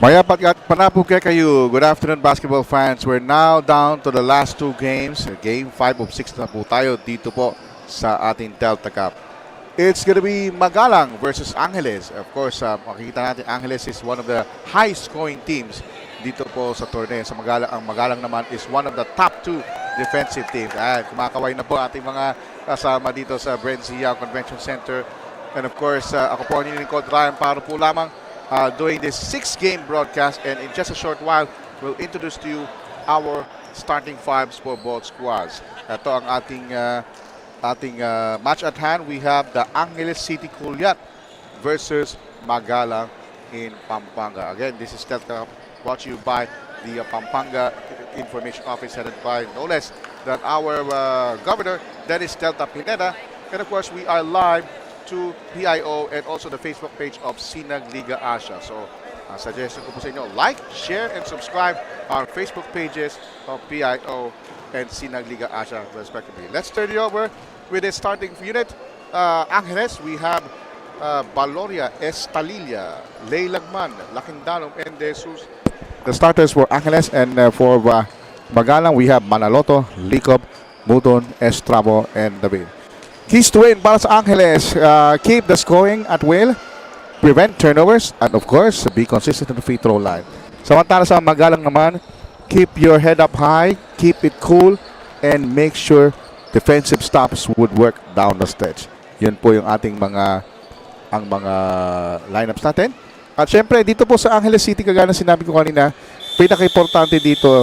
Maya panapog kayo. Good afternoon, basketball fans. We're now down to the last two games. Game 5 of 6 na po tayo dito po sa ating Delta Cup. It's gonna be Magalang versus Angeles. Of course, makikita natin Angeles is one of the high-scoring teams dito po sa torneo. Sa Magalang, ang Magalang naman is one of the top 2 defensive teams. Kumakaway na po ating mga kasama dito sa BREN Convention Center. And of course, ako po ang nilingkod Ryan para po lamang doing this 6-game broadcast, and in just a short while we'll introduce to you our starting fives for both squads. Ito ang ating match at hand. We have the Angeles City Culiat versus Magalang in Pampanga. Again, this is Delta brought to you by the Pampanga Information Office, headed by no less than our governor, that is Delta Pineda. And of course, we are live to GUIAO and also the Facebook page of Sinag Liga Asia. So, suggestion ko po sa inyo, like, share, and subscribe our Facebook pages of GUIAO and Sinag Liga Asia, respectively. Let's turn it over with the starting unit. Angeles, we have Baloria, Estalilla, Leilagman, Lakindanom, and De Jesus. The starters for Angeles, and for Magalang, we have Manaloto, Licob, Muton, Estrabo, and David. Keys to win para sa Angeles: keep the scoring at will, prevent turnovers, and of course, be consistent on the free throw line. Samantala sa Magalang naman, keep your head up high, keep it cool, and make sure defensive stops would work down the stretch. Yun po yung ating mga lineups natin. At syempre, dito po sa Angeles City, kagaya na sinabi ko kanina, pinaka-importante dito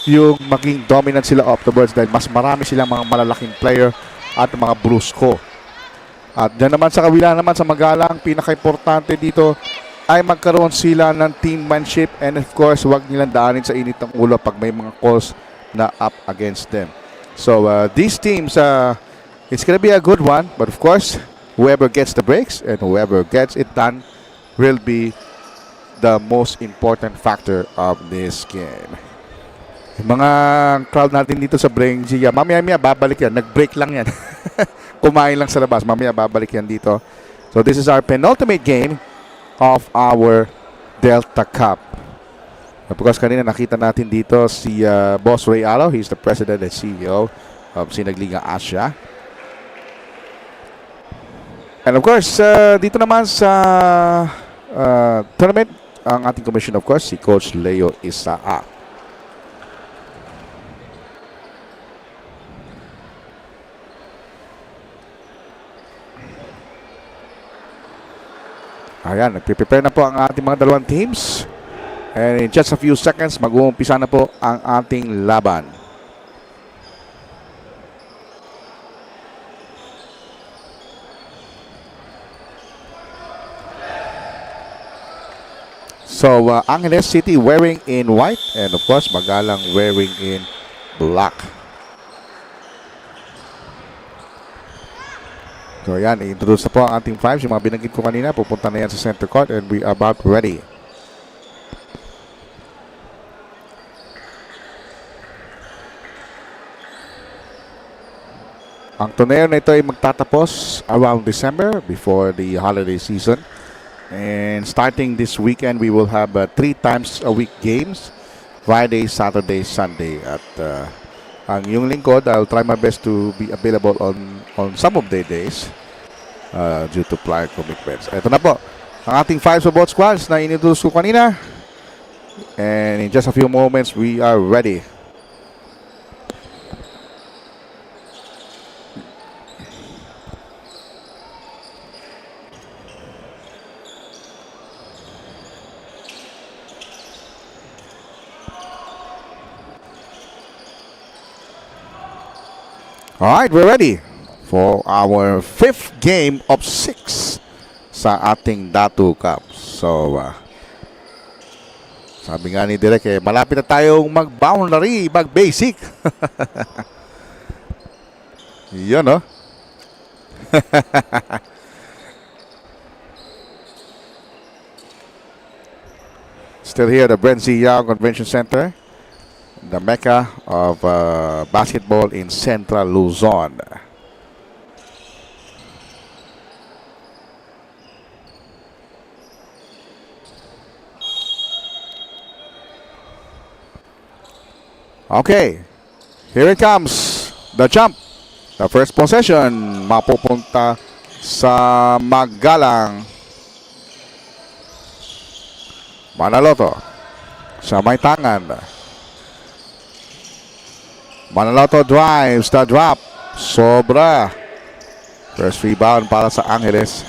yung maging dominant sila off the boards dahil mas marami silang mga malalaking player at mga brusko. At dyan naman sa kabila naman sa Magalang, pinaka-importante dito ay magkaroon sila ng teammanship, and of course, huwag nilang daanin sa init ng ulo pag may mga calls na up against them. So, these teams, it's gonna be a good one, but of course, whoever gets the breaks and whoever gets it done will be the most important factor of this game. Mga crowd natin dito sa Brengzia, mamaya babalik yan. Nag-break lang yan. Kumain lang sa labas. Mamaya babalik yan dito. So this is our penultimate game of our Delta Cup. Because kanina nakita natin dito si Boss Ray Alo. He's the President and CEO of Sinag Liga Asia. And of course, dito naman sa tournament, ang ating commission, of course, si Coach Leo Isaa. Ayan, nagpe-prepare na po ang ating mga dalawang teams. And in just a few seconds, mag-uumpisa na po ang ating laban. So, Angeles City wearing in white, and of course, Magalang wearing in black. So yan, i-introduce na po ang ating fives. Yung mga binanggit ko kanina, pupunta na yan sa center court, and we are about ready. Ang torneo na ito ay magtatapos around December, before the holiday season. And starting this weekend, we will have 3 times a week games, Friday, Saturday, Sunday. At ang yung lingkod, I'll try my best to be available on some of the days due to prior commitments. Ito na po ang ating fives of both squads na inintroduce ko kanina. And in just a few moments, we are ready. Alright, we're ready for our 5th game of 6 sa ating Datu Cup. So, sabi nga ni Direk, malapit na tayong mag-boundary, mag-basic. Yun, no? Still here at the BREN Convention Center, the mecca of basketball in Central Luzon. Okay. Here it comes. The jump. The first possession. Mapupunta sa Magalang. Manaloto. Sa may tangan. Manaloto drives the drop. Sobra. First rebound para sa Angeles.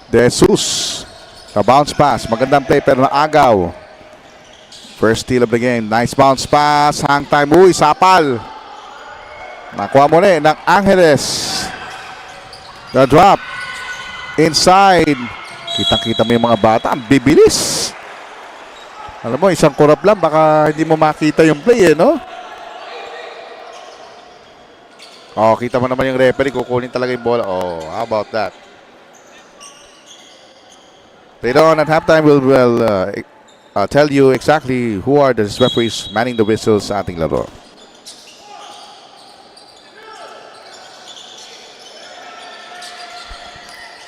De Jesus. The bounce pass. Magandang play pero naagaw. First steal of the game. Nice bounce pass. Hang time. Uy, sapal. Nakuha mo na ng Angeles. The drop. Inside. Kitang-kita mo yung mga bata. Ang bibilis. Alam mo, isang kurap lang. Baka hindi mo makita yung play, no? Oh, kita mo naman yung referee. Kukunin talaga yung bola. Oh, how about that? Later on at halftime, we'll tell you exactly who are the referees manning the whistles sa ating laro.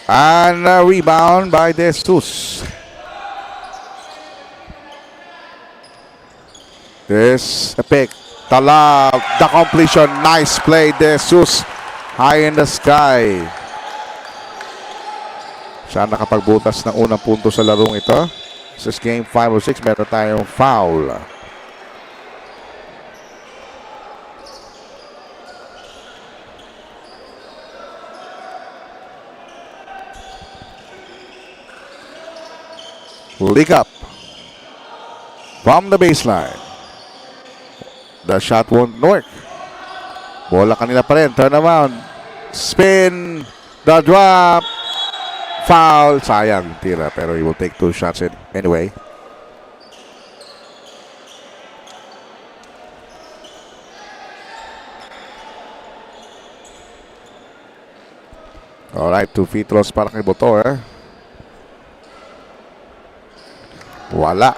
And a rebound by De Jesus. This epic. Talab. The completion. Nice play. De Jesus. High in the sky. Siya nakapagbutas ng unang punto sa larong ito. This is game 5 of 6. Meron tayong foul. Leak up. From the baseline. The shot won't work. Bola kanila pa rin. Turn around. Spin. The drop. Foul. Sayang tira. Pero he will take 2 shots in anyway. Alright. 2 free throws para kay Botor. Wala.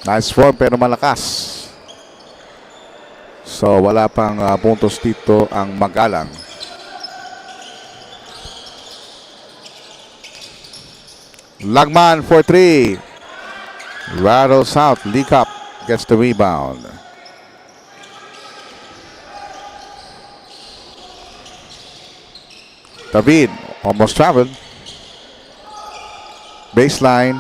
Nice form pero malakas. So wala pang puntos dito ang Magalang. Lagman for 3. Rattles out. Leak up. Gets the rebound. David almost traveled. Baseline.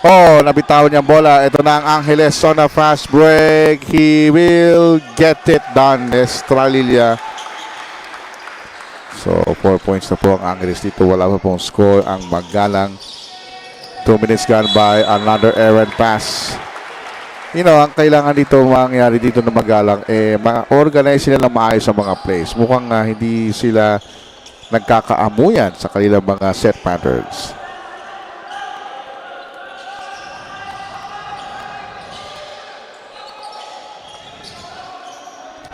Oh, nabitawan niya ang bola. Ito na ang Angeles on a fast break. He will get it done. Estralilla. So, 4 points na po ang Angeles dito. Wala pa pong score ang Magalang. 2 minutes gone by. Another errant pass. You know, ang kailangan dito mangyari dito na Magalang, ma-organize sila ng maayos sa mga plays. Mukhang hindi sila nagkakaamuyan sa kanilang mga set patterns.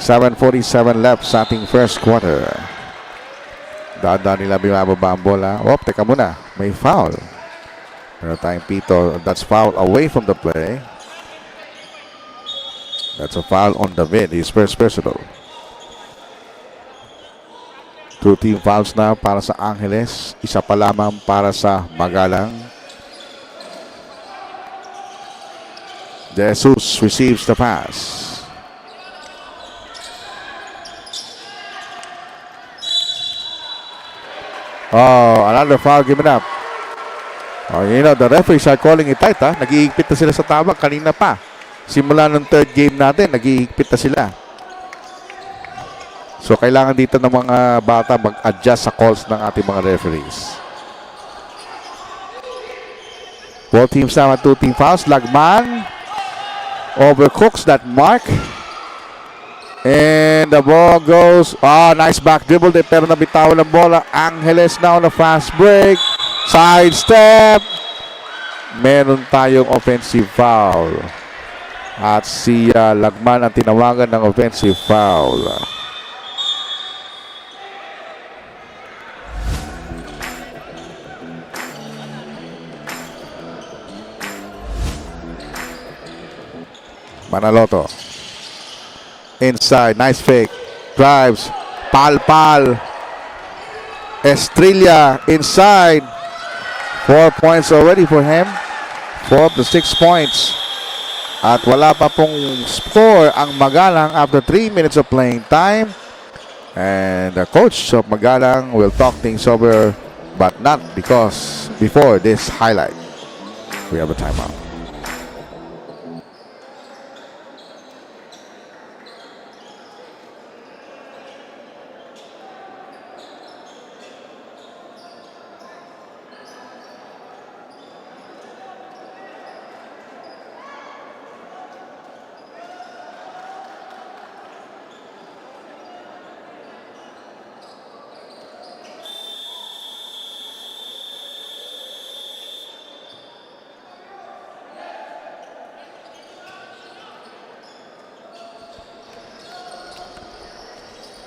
.47 left sa ating first quarter. Daan nila bimababa ang bola. Oh, teka muna. May foul. Meron tayong pito. That's foul away from the play. That's a foul on David. His first personal. 2 team fouls na para sa Angeles. Isa pa lamang para sa Magalang. Jesus receives the pass. Oh, another foul given up. Oh, you know, the referees are calling it tight, ha? Nag-iigpit na sila sa tabak kanina pa. Simula ng third game natin, nag-iigpit na sila. So, kailangan dito ng mga bata mag-adjust sa calls ng ating mga referees. Both teams now at 2 team fouls. Lagman overcooks that mark. And the ball goes. Oh, nice back dribble din pero nabitawan ng bola. Angeles now on a fast break. Side step. Meron tayong offensive foul. At si Lagman ang tinawagan ng offensive foul. Manaloto. Inside. Nice fake. Drives. Pal. Estrella inside. 4 points already for him. 4 of the 6 points. At wala pa pong score ang Magalang after 3 minutes of playing time. And the coach of Magalang will talk things over, but not because before this highlight. We have a timeout.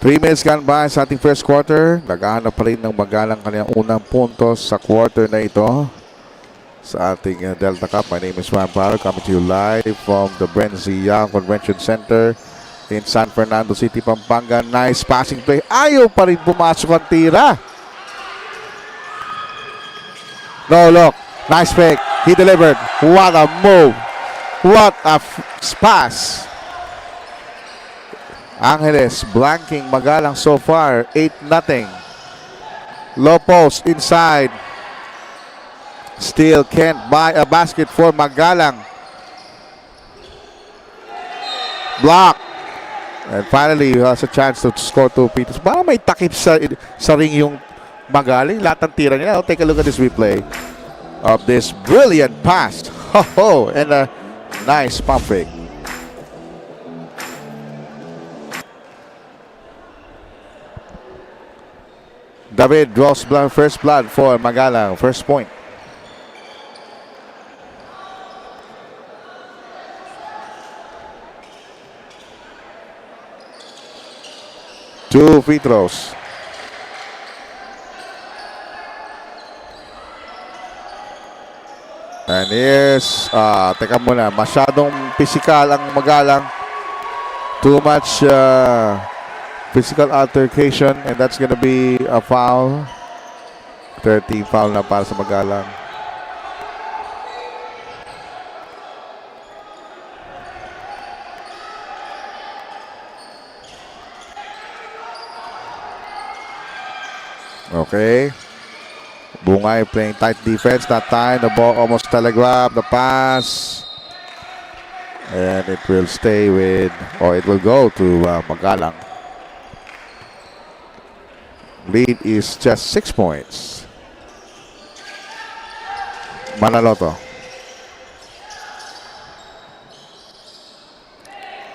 Three minutes gone by sa ating first quarter. Naghahanap pa rin ng Magalang kanyang unang puntos sa quarter na ito sa ating Delta Cup. My name is Pampanga, coming to you live from the BREN Convention Center in San Fernando City, Pampanga. Nice passing play. Ayaw pa rin pumasok ang tira. No, look. Nice fake. He delivered. What a move. What a pass. Angeles blanking Magalang so far. 8-0. Low post inside. Still can't buy a basket for Magalang. Block. And finally has a chance to score 2 points. Parang may takip sa ring yung Magalang. Lahat ng tira nila. Take a look at this replay of this brilliant pass. And a nice pump fake. David draws first blood for Magalang. First point. Two free throws. And here's, teka muna, masyadong physical ang Magalang. Too much physical altercation, and that's gonna be a foul. 13 foul na para sa Magalang. Okay. Bungay playing tight defense that time. The ball almost telegraphed. The pass. And it will stay with, or it will go to Magalang. Lead is just 6 points. Manaloto.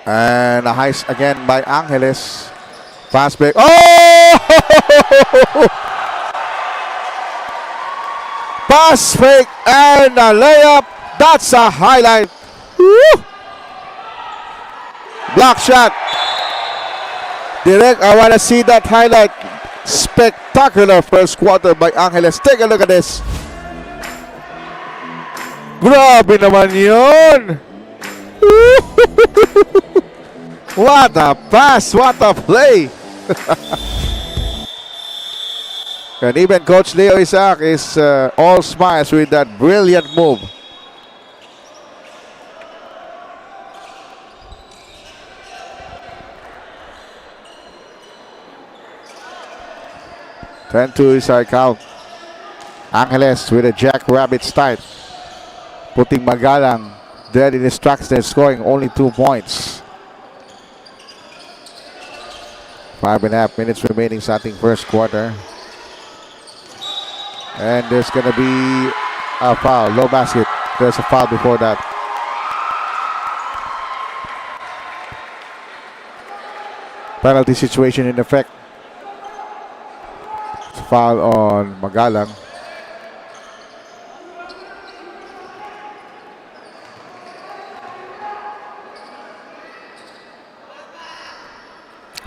And a heist again by Angeles. Fast break. Oh! Pass fake and a layup. That's a highlight. Woo! Block shot. Direct, I want to see that highlight. Spectacular first quarter by Angeles. Take a look at this. Grabe naman yun. What a pass. What a play. And even Coach Leo Isaac is all smiles with that brilliant move. Ten-2 is our count. Angeles with a jackrabbit start, putting Magalang dead in his tracks. They're scoring only 2 points. 5.5 minutes remaining sa ating first quarter. And there's going to be a foul. Low basket. There's a foul before that. Penalty situation in effect. Foul on Magalang.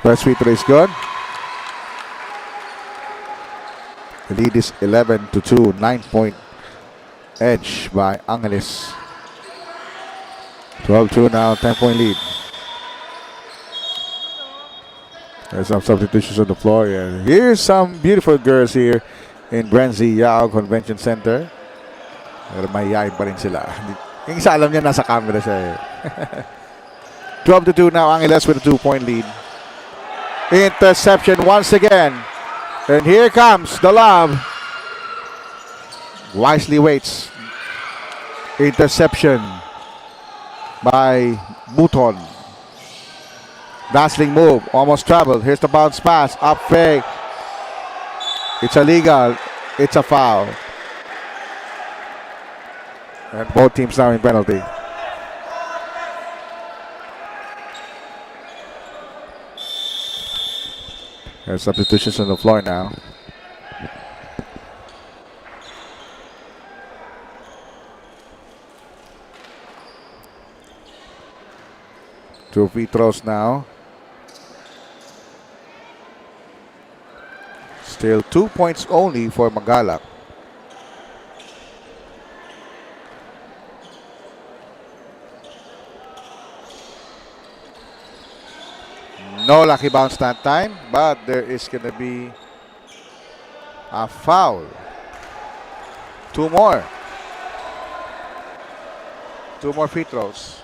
First free throw is good. The lead is 11-2. 9-point edge by Angeles. 12-2 now, 10-point lead. There's some substitutions on the floor. Yeah. Here's some beautiful girls here in GUIAO Convention Center. Pero mahihain pa rin sila. Yung isa alam niya nasa camera siya eh. 12-2 now, Angeles with a 2-point lead. Interception once again. And here comes the love. Wisely waits. Interception by Buton. Dazzling move, almost traveled. Here's the bounce pass, up fake. It's illegal. It's a foul. And both teams now in penalty. There's substitutions on the floor now. Two free throws now. Still 2 points only for Magalang. No lucky bounce that time, but there is going to be a foul. Two more free throws.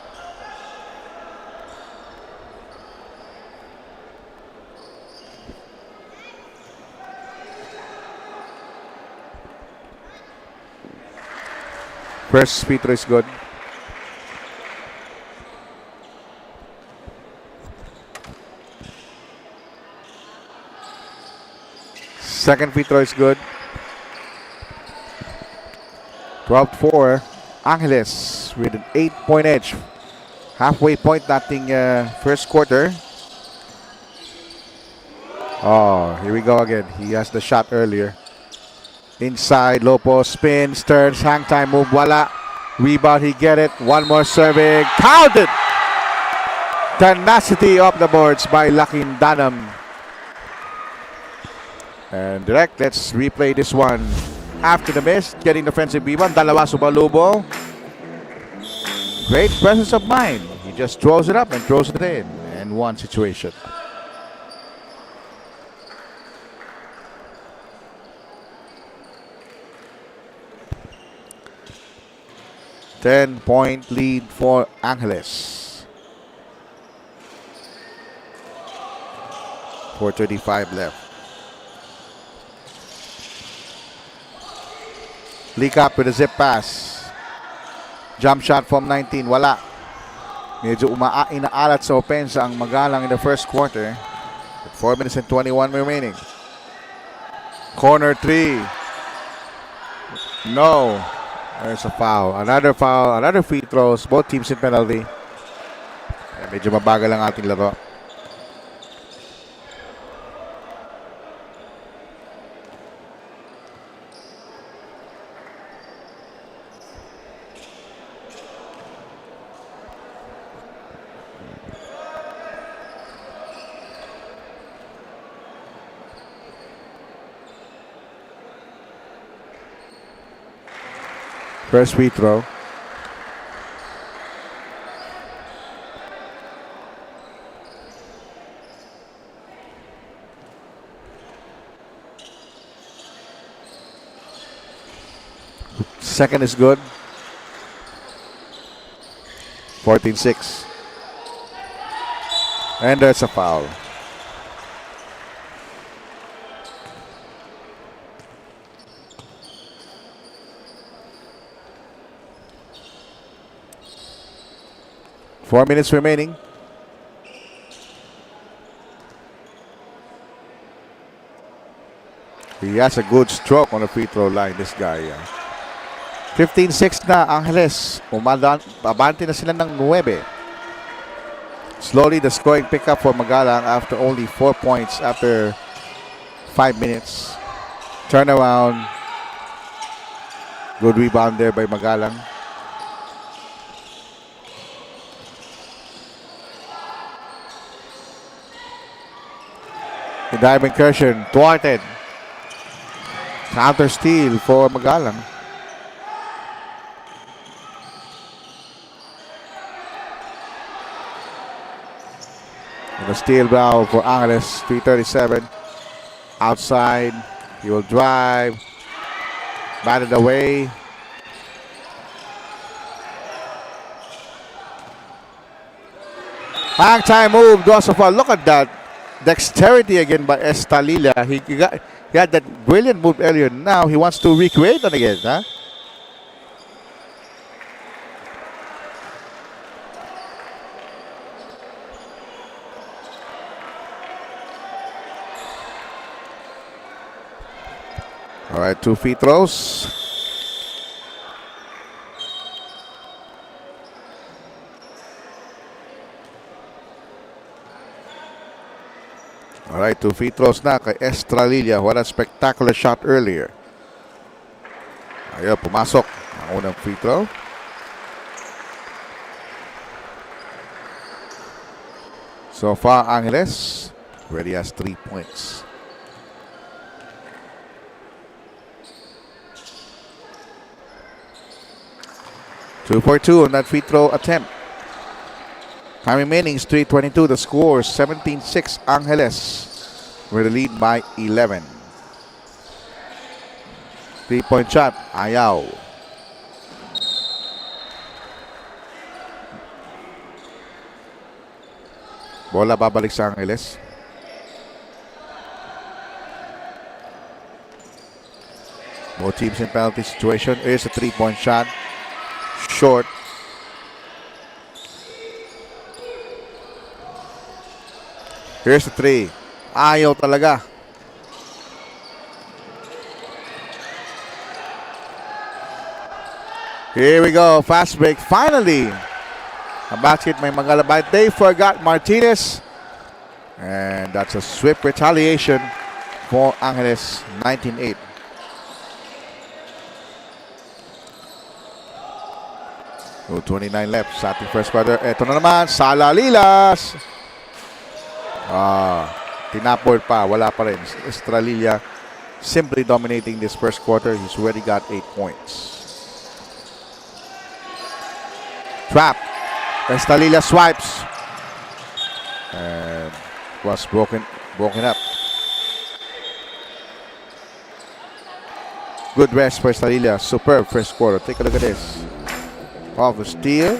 First free throw is good. Second free throw is good. 12-4. Angeles with an 8-point edge. Halfway point nating first quarter. Oh, here we go again. He has the shot earlier. Inside, Lopo spins, turns, hang time move, wala. Rebound, he get it. One more serving. Counted! Tenacity off the boards by Lakin Danam. And direct, let's replay this one. After the miss, getting defensive rebound. Dalawa sumalubong. Great presence of mind. He just throws it up and throws it in. And one situation. Ten-point lead for Angeles. 4:35 left. Leak up with a zip pass. Jump shot from 19. Wala. Medyo inaalat sa opensa ang Magalang in the first quarter. With 4 minutes and 21 remaining. Corner three. No. There's a foul. Another foul. Another free throws. Both teams in penalty. Medyo mabagal ang ating laro. First free throw. Second is good. 14-6. And there's a foul. Four minutes remaining. He has a good stroke on the free throw line, this guy. 15-6 na Angeles. Abante na sila ng 9. Slowly the scoring pickup for Magalang after only 4 points after 5 minutes. Turnaround. Good rebound there by Magalang. The dive incursion thwarted. Counter steal for Magalang. And the steal now for Angeles, 3:37. Outside, he will drive. Batted away. Hang time move, Dosova. Look at that. Dexterity again by Estalilla. He had that brilliant move earlier. Now he wants to recreate it again. Huh? All right, 2 free throws. All right, 2 free throws na kay Estralilla. What a spectacular shot earlier. Ayun, pumasok ang unang free throw. So far, Angeles already has 3 points. Two for two on that free throw attempt. Time remaining is 3:22. The score 17-6 Angeles with a lead by 11. 3-point shot. Ayaw. Bola babalik sa Angeles. Both teams in penalty situation. Here's a 3-point shot. Short. Here's the 3. Ayaw talaga. Here we go. Fast break. Finally. A basket may Magalabay. They forgot Martinez. And that's a swift retaliation for Angeles. 19-8. So 29 left sa ating first quarter. Ito na naman. Salalilas. Tinapol pa. Wala pa rin. Estralilla simply dominating this first quarter. He's already got 8 points. Trap. Estralilla swipes. And was broken up. Good rest for Estralilla. Superb first quarter. Take a look at this. Off the steal.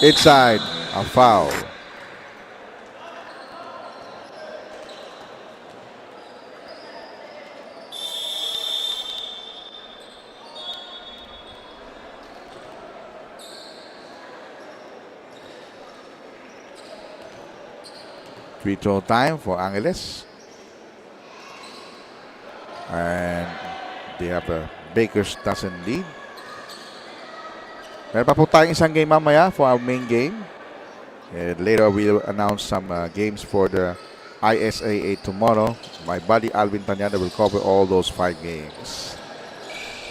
Inside, a foul. Free throw time for Angeles. And they have a Baker's dozen lead. Meron pa po tayong isang game mamaya for our main game. And later we'll announce some games for the ISAA tomorrow. My buddy Alvin Tanyada will cover all those 5 games.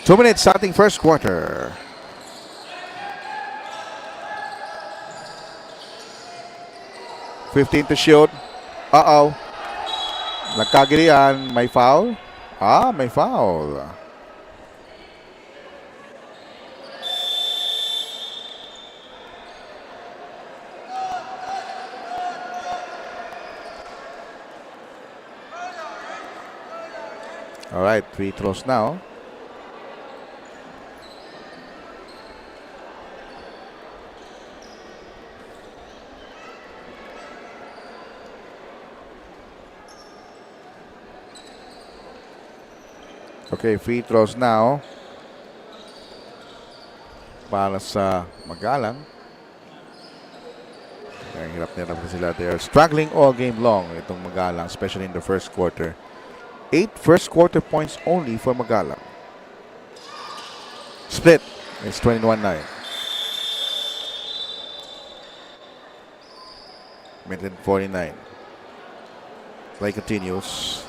2 minutes starting first quarter. $15 to shoot. Uh-oh. Nagkagirian. May foul. May foul. All right, free throws now. Okay, free throws now para sa Magalang. Ang hirap nila sila. They are struggling all game long itong Magalang, especially in the first quarter. 8 first quarter points only for Magalang. Split. It's 21-9. Minute 49. Play continues.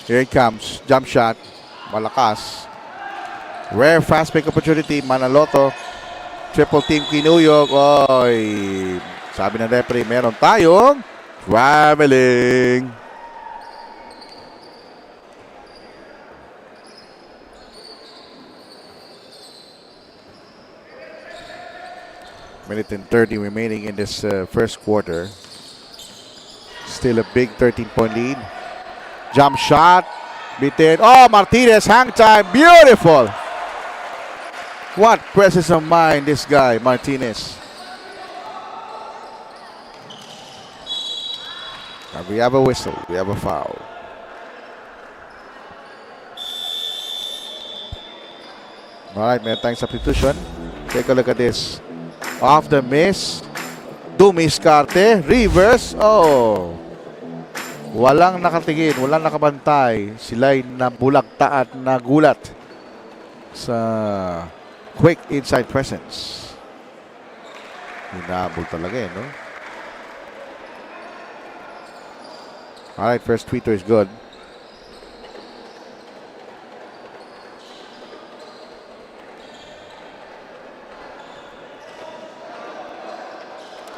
Here it comes. Jump shot. Malakas. Rare fast break opportunity. Manaloto. Triple team kinuyog. Oy. Sabi ng referee, meron tayong traveling. Minute and 30 remaining in this first quarter. Still a big 13-point lead. Jump shot. Bitin. Oh, Martinez, hang time. Beautiful. What presence of mind this guy, Martinez. And we have a whistle. We have a foul. Alright, may tayong substitution. Take a look at this. Off the miss. Dumiskarte. Reverse. Oh. Walang nakatingin, walang nakabantay. Sila'y nabulagta at nagulat sa quick inside presence. Hinabol talaga no? Alright, first tweeter is good.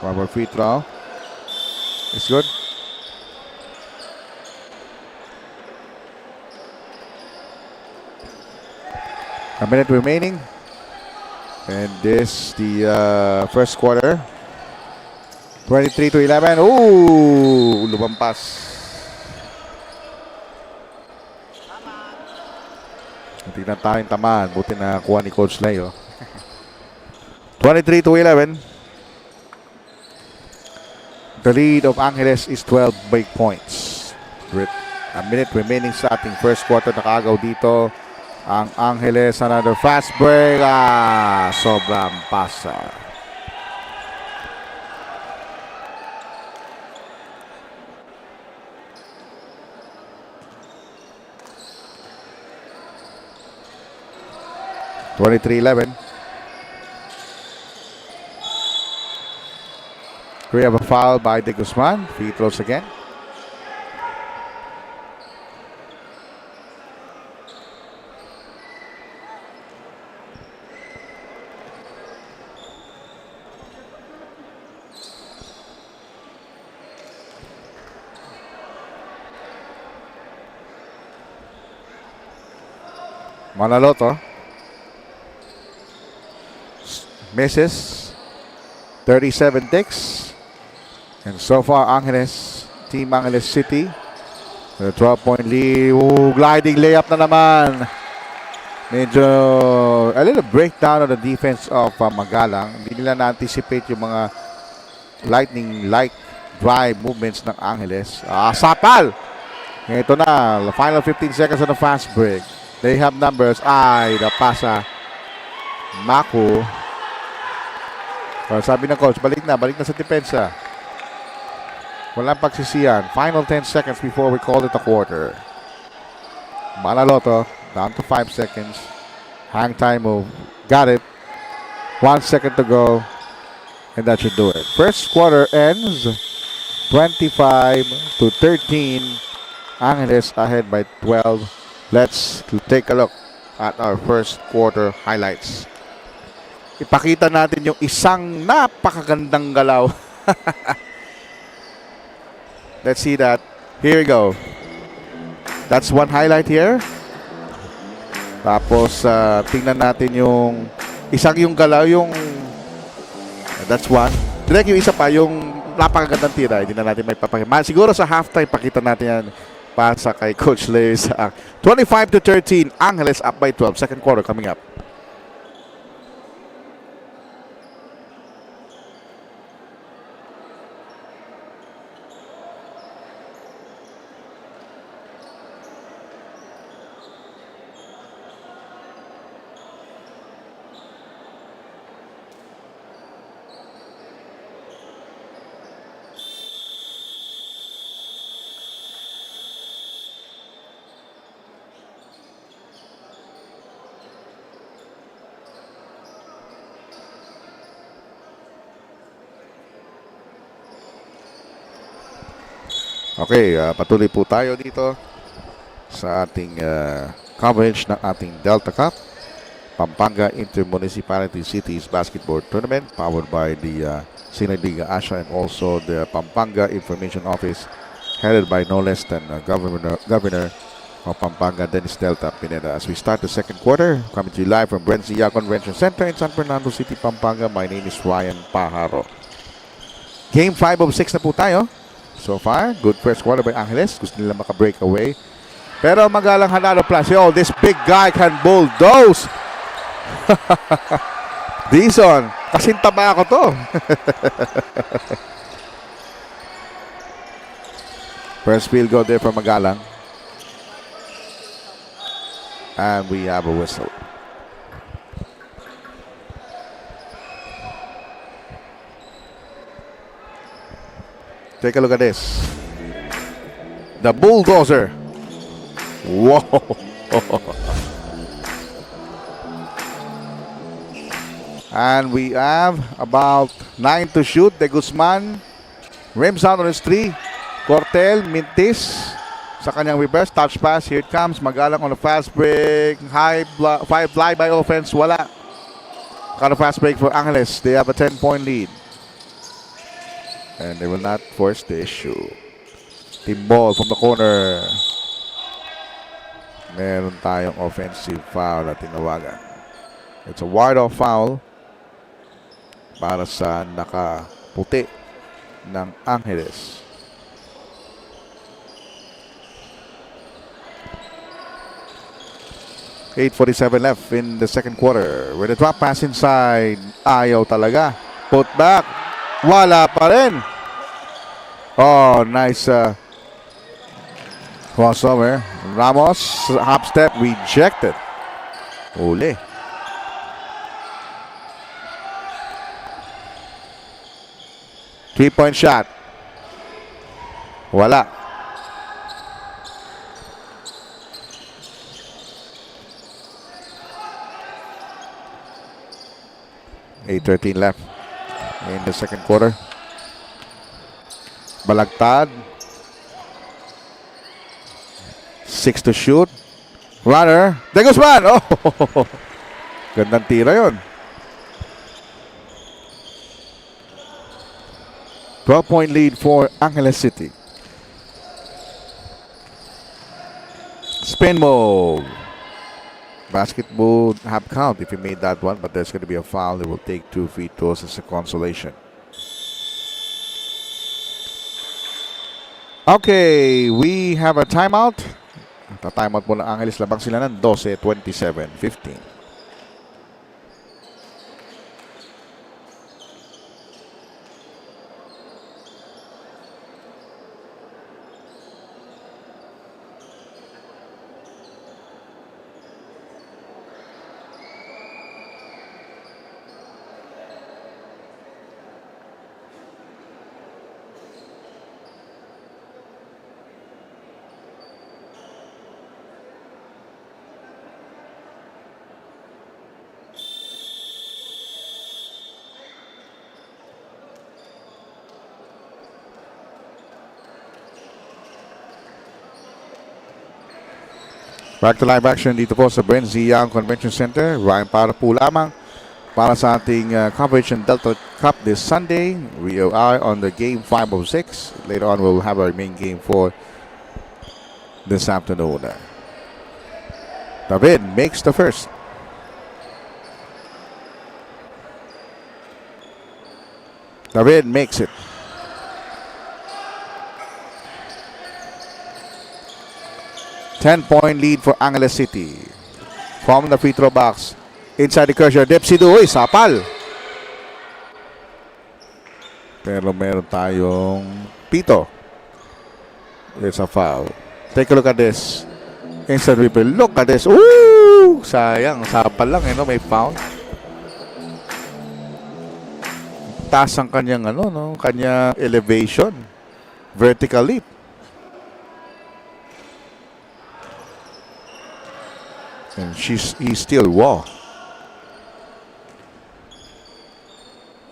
One more free throw. It's good. A minute remaining. And this, the first quarter. 23-11. Ooh! Lumampas. Tingnan tayong tamaan. Buti na kuha ni Coach Leo. 23-11. The lead of Angeles is 12 big points. With a minute remaining sa ating first quarter. Nakagaw dito ang Angeles. Another fast break. Sobrang pasa. (23-11). We have a foul by De Guzman. Free throws again. Manaloto misses. 37 ticks. And so far, Team Angeles City, the 12-point lead. Ooh, gliding layup na naman. Medyo a little breakdown of the defense of Magalang. Hindi nila na-anticipate yung mga lightning-like drive movements ng Angeles. Sapal! Ito na, the final 15 seconds on the fast break. They have numbers. Napasa. Maku. Sabi ng coach, balik na sa depensa. Walang pagsisiyan. Final 10 seconds before we call it a quarter. Manaloto, down to 5 seconds. Hang time move. Got it. 1 second to go. And that should do it. First quarter ends 25-13. Angeles ahead by 12. Let's take a look at our first quarter highlights. Ipakita natin yung isang napakagandang galaw. Let's see that. Here we go. That's one highlight here. Tapos, tingnan natin yung isang yung galaw, yung that's one. Direct yung isa pa, yung napakagandang tira. Hindi na natin may papakita. Siguro sa halftime, pakita natin yan para sa kay Coach Leo. 25-13, Angeles up by 12. Second quarter coming up. Okay, patuloy po tayo dito sa ating coverage ng ating Delta Cup, Pampanga Inter-Municipalities-Cities Basketball Tournament, powered by the Sinaliga Asia and also the Pampanga Information Office, headed by no less than Governor of Pampanga, Dennis Delta Pineda. As we start the second quarter, coming to you live from BREN Convention Center in San Fernando City, Pampanga. My name is Ryan Pajaro. Game 5 of 6 na po tayo. So far, good first quarter by Angeles. Gusto nila maka-break away. Pero Magalang had other plans. Oh, this big guy can bulldoze. Dison, kasing taba ako to. First field goal there for Magalang. And we have a whistle. Take a look at this. The bulldozer. Whoa. And we have about 9 to shoot. De Guzman rims out on his 3. Cortel, Mintis sa kanyang reverse touch pass. Here it comes. Magalang on a fast break. High fly-by offense. Wala. Got a fast break for Angeles. They have a 10-point lead. And they will not force the issue. Team ball from the corner. Meron tayong offensive foul na tinawagan. It's a ward-off foul para sa nakaputi ng Angeles. .47 left in the second quarter. With a drop pass inside. Ayaw talaga. Put back. Wala pa rin. Oh, nice crossover. Ramos, hop step, rejected. Uli. Three-point shot. Wala. .13 left in the second quarter. Balagtad. 6 to shoot. Runner. De Guzman. Oh! Gandang tira yun. 12-point lead for Angeles City. Spin move. Basketball half count if he made that one, but there's going to be a foul. They will take 2 free throws as a consolation. Okay, we have a timeout. Ta-timeout po ng Angeles. Labang sila ng 12, 27, 15. Back to live action dito po sa BREN Convention Center. Ryan para po lamang para sa ating coverage ng Delta Cup this Sunday. We are on the game 5 of 6. Later on, we'll have our main game for this afternoon. David makes the first. David makes it. Ten-point lead for Angeles City. From the free throw box. Inside the Kershaw. Depsido. Uy, sapal. Pero meron tayong pito. It's a foul. Take a look at this. Inside ripple. Look at this. Ooh! Sayang. Sapal lang. No? May foul. Taas ang kanyang, kanyang elevation. Vertical leap. And he's still raw.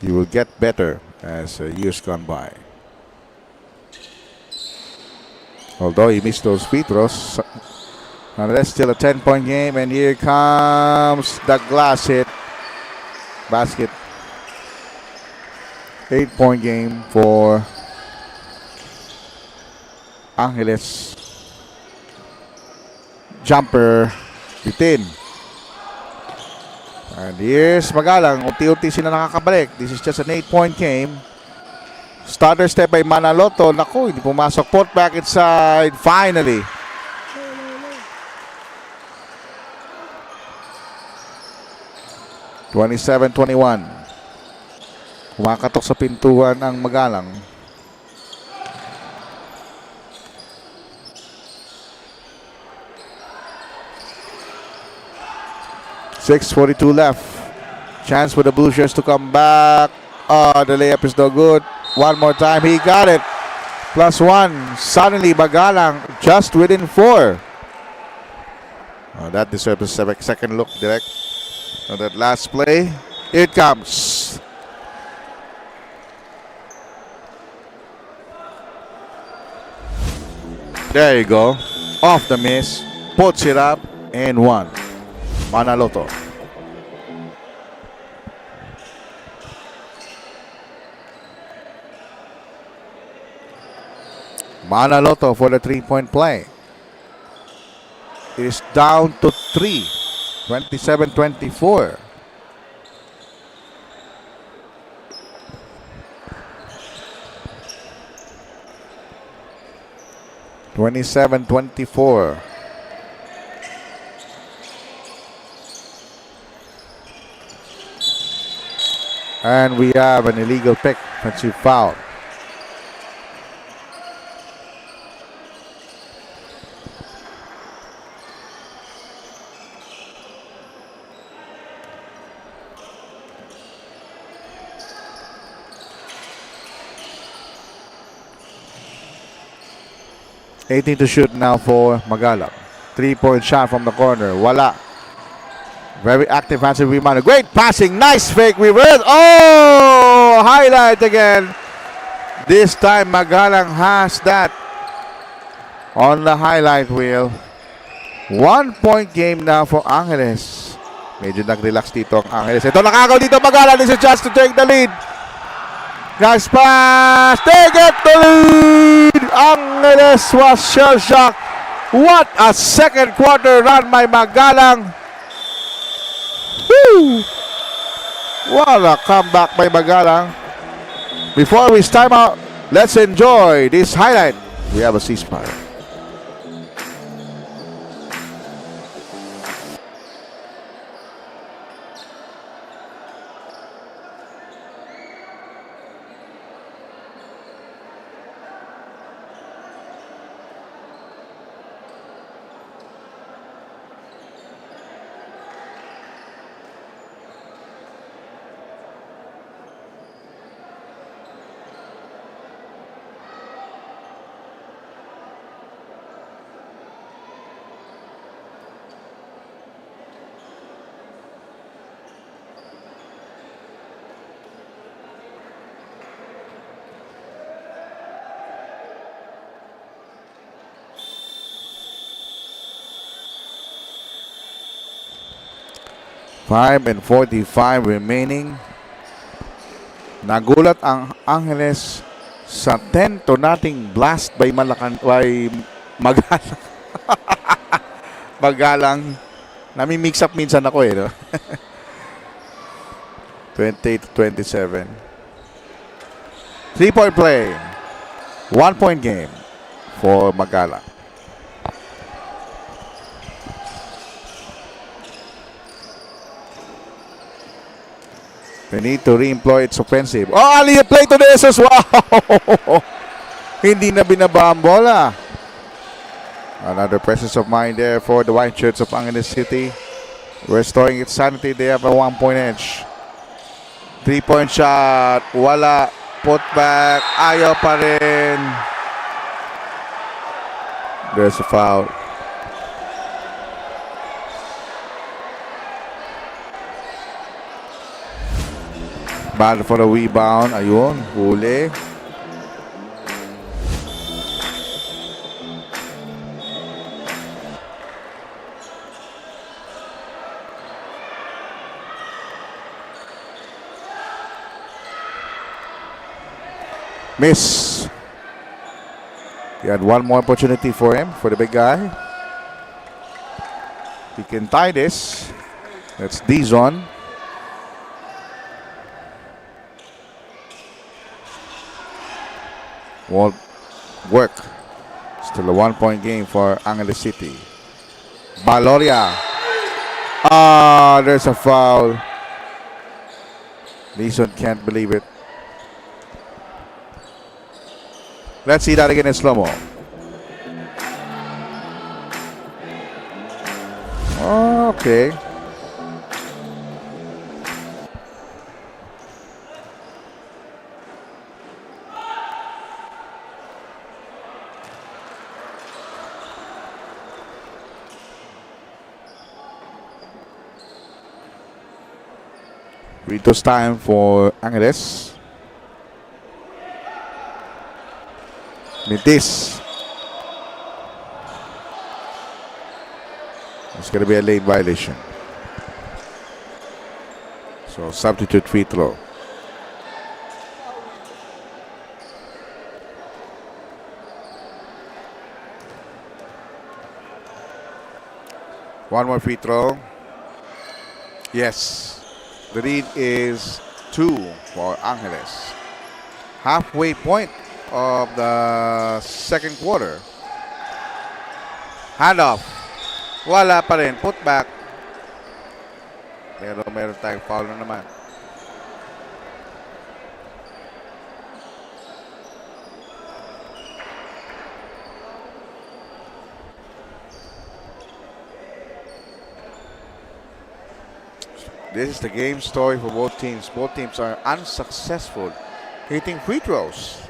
He will get better as years gone by. Although he missed those free throws, and that's still a 10-point game. And here comes the glass hit basket. 8-point game for Angeles. Jumper. Bitin. And here's Magalang. Unti-unti sila nakakabalik. This is just an 8-point game. Starter step by Manaloto. Naku, hindi pumasok. Put back inside. Finally. (27-21). Kumakatok sa pintuan ang Magalang. .6:42 left. Chance for the Blue Shirts to come back. Oh, the layup is no good. One more time. He got it. +1. Suddenly, Magalang just within 4. Oh, that deserves a second look direct. On that last play. Here it comes. There you go. Off the miss. Puts it up and 1. Manaloto. Manaloto for the 3-point play. It is down to 3. 27-24. (27-24). And we have an illegal pick. Offensive foul. (18 to shoot now for Magalang. 3-point shot from the corner. Wala. Very active hands rebound. Great passing. Nice fake reverse. Oh! Highlight again. This time Magalang has that on the highlight wheel. 1-point game now for Angeles. Medyo nag-relax dito ang Angeles. Ito nakagaw dito Magalang. This is a chance to take the lead. Nice pass. They get the lead. Angeles was shell-shocked. What a second quarter run by Magalang. Woo! What a comeback by Magalang. Before we time out, let's enjoy this highlight. We have a ceasefire. .45 remaining. Nagulat ang Angeles sa 10-0 blast by Magalang. Magalang. Nami-mix up minsan ako eh. No? 28-27. 3-point play. 1-point game for Magalang. They need to re-employ its offensive. Oh, Ali, play to this as well. Hindi na binaba ang bola. Another presence of mind there for the White Shirts of Angeles City. Restoring its sanity. They have a 1-point edge. 3-point shot. Wala. Put back. Ayaw pa rin. There's a foul. Bad for the rebound. Ayun. Huli. Miss. He had one more opportunity for him, for the big guy. He can tie this. That's D-zone. Won't work. Still a 1-point game for Angeles City. Baloria. There's a foul. D-zone can't believe it. Let's see that again in slow-mo. Okay. Free throws time for Angeles. Mintis. It's going to be a late violation. So substitute free throw. One more free throw. Yes. The lead is 2 for Angeles. Halfway point of the second quarter. Handoff. Wala pa rin. Put back. Pero meron tayong foul na naman. This is the game story for both teams. Both teams are unsuccessful hitting free throws.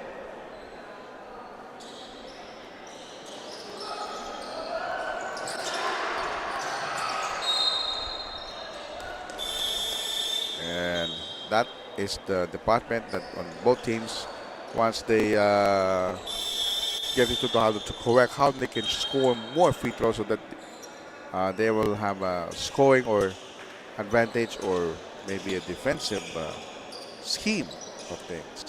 And that is the department that on both teams, once they get into how to correct how they can score more free throws so that they will have a scoring or advantage or maybe a defensive scheme of things.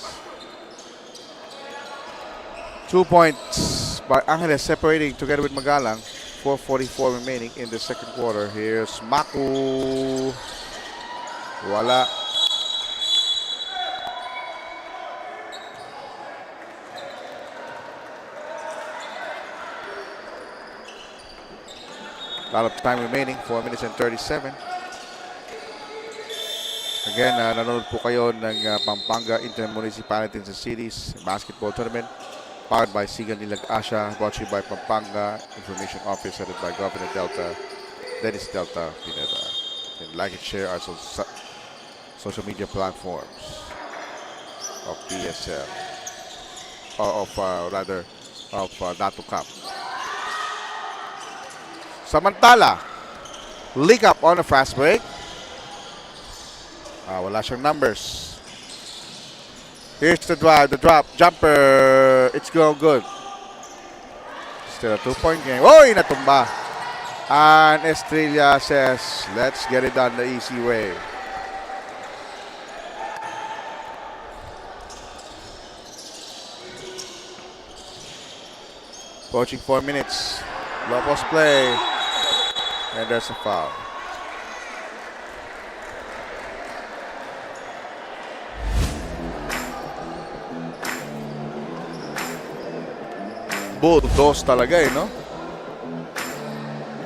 2 points by Angeles separating together with Magalang. 4:44 remaining in the second quarter. Here's Maku. Wala. A lot of time remaining, 4 minutes and 37. Again, nanonood po kayo ng Pampanga Inter-Municipalities-Cities Basketball Tournament powered by Sigan Nilag Asha, brought to you by Pampanga Information Office headed by Governor Delta, Dennis Delta Pineda. And like and share our social media platforms of PSL, or of Dato Cup. Samantala, leak up on a fast break. Wala siyang numbers. Here's the drive, the drop, jumper. It's going good. Still a 2-point game. Oy, natumba. And Estrella says, let's get it done the easy way. Approaching 4 minutes. Low post play. And there's a foul. Bulldoze talaga no?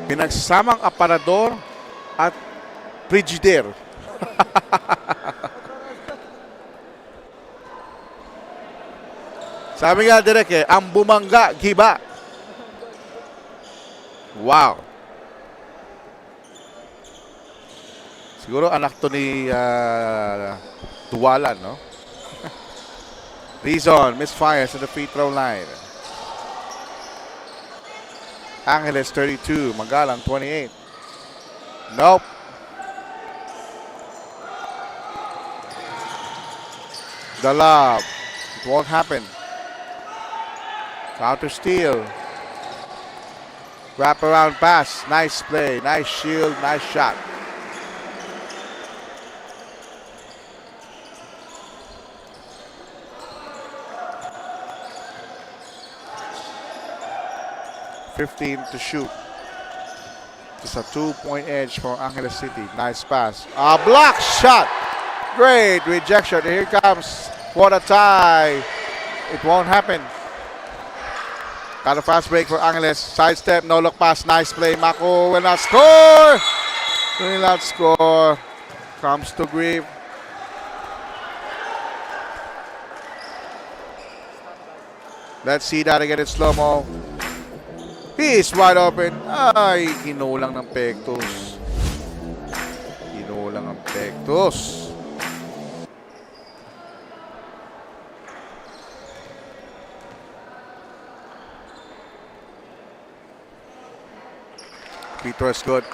Pinagsasamang aparador at frigidaire. Sabi nga direk ang bumangga, giba. Wow. Siguro anak to ni Tuwalan, no? Rizon misfires at the free throw line. Angeles 32, Magalang 28. Nope. The lob. It won't happen. Counter steal. Wrap around pass. Nice play. Nice shield. Nice shot. .15 to shoot. Just a 2-point edge for Angeles City. Nice pass. A block shot. Great rejection. Here comes for the tie. It won't happen. Got a fast break for Angeles. Sidestep, no look pass. Nice play. Mako will not score. Will not score. Comes to grief. Let's see that again in slow-mo. He's wide open. Ay, kinulang ng Pectus. Kinulang ng Pectus. Peter is good.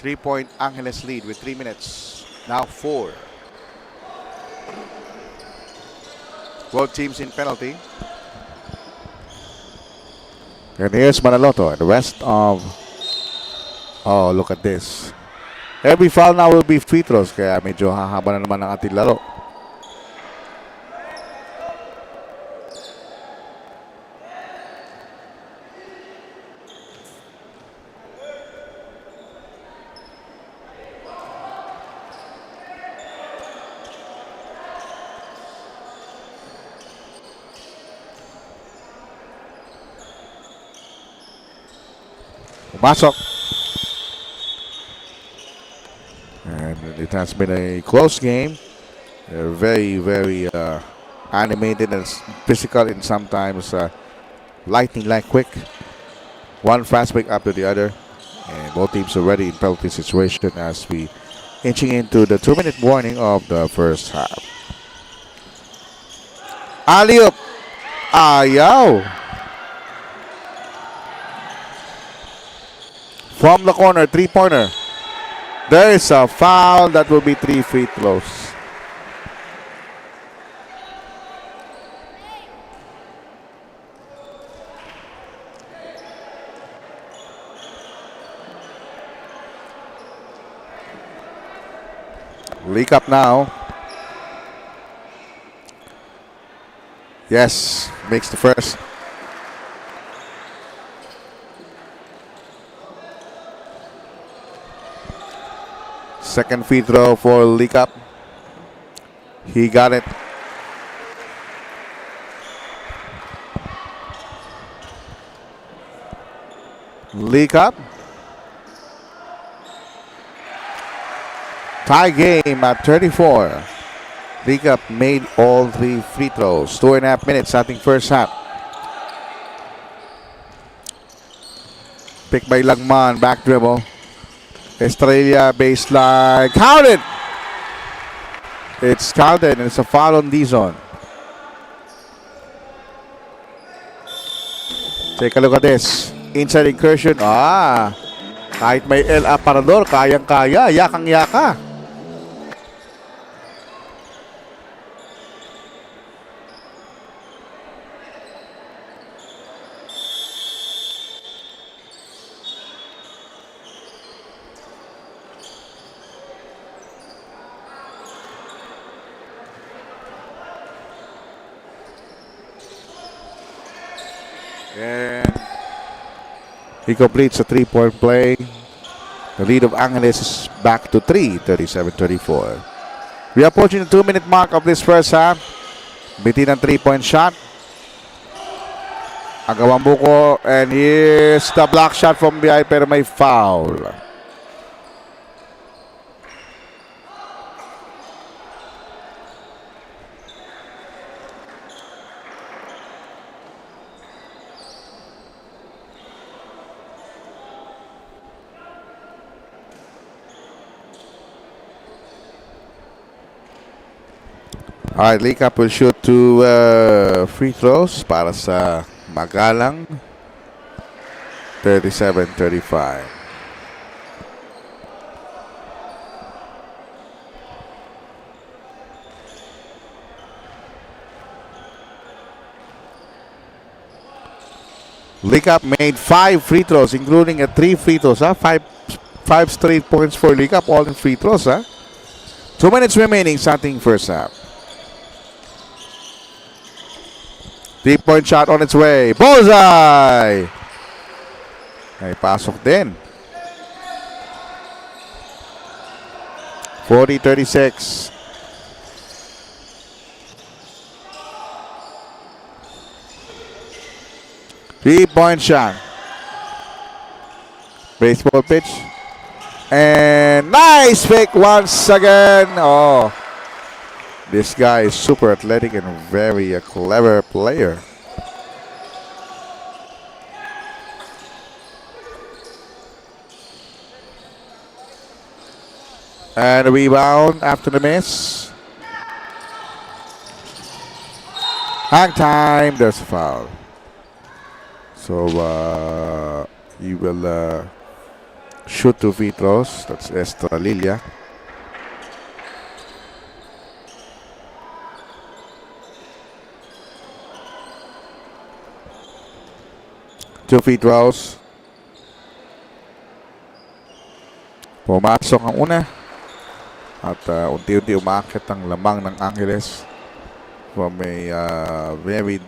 Three-point Angeles lead with 3 minutes. Now 4. Both teams in penalty. And here's Manaloto and the rest of... Oh, look at this. Every foul now will be free throws. Kaya medyo hahaba na naman ang ating laro. Pumasok. And it has been a close game. They're very, very animated and physical and sometimes lightning-like quick. One fast break up to the other. And both teams are ready in penalty situation as we inching into the 2-minute warning of the first half. Alley-oop. Ayaw. From the corner, three-pointer. There is a foul. That will be 3 free throws. Leak up now. Yes, makes the first. Second free throw for Leak Up. He got it. Leak Up. Tie game at 34. Leak Up made all 3 free throws. 2.5 minutes, I think, first half. Pick by Lagman, back dribble. Estrella baseline, counted! It's counted and it's a foul on D-zone. Take a look at this. Inside incursion. Kahit may El Aparador, kayang-kaya, yakang-yaka. And he completes a 3-point play. The lead of Angeles is back to 3, 37-34. We are approaching the 2-minute mark of this first half. Bitin ang 3-point shot. Agawang buko. And here's the block shot from behind pero may foul. Alright, Leak Up will shoot 2 free throws para sa Magalang. 37-35. Leak Up made 5 free throws, including a 3 free throws. 5 straight points for Leak Up, all in free throws. 2 minutes remaining, starting first half. 3-point shot on its way. Bullseye! Ay, pasok din. 40-36. Three-point shot. Baseball pitch. And nice pick once again. Oh, this guy is super athletic and very clever player. And a rebound after the miss. Hang time. There's a foul. So he will shoot 2 free throws. That's Estrella. Two free throws. Pumasok ang una. At unti-unti umakit ang lamang ng Angeles from a very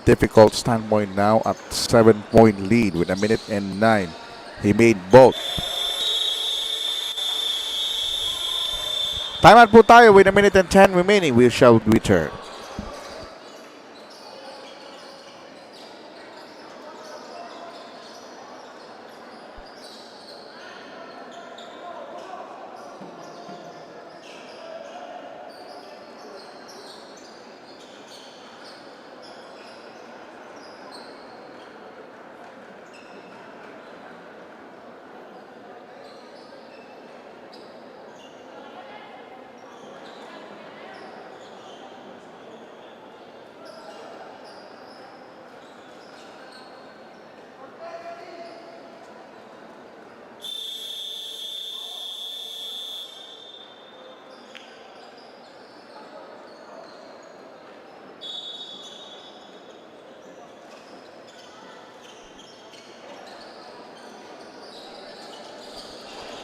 difficult standpoint now at 7-point lead with 1 minute and 9. He made both. Timeout po tayo with 1 minute and 10 remaining. We shall return.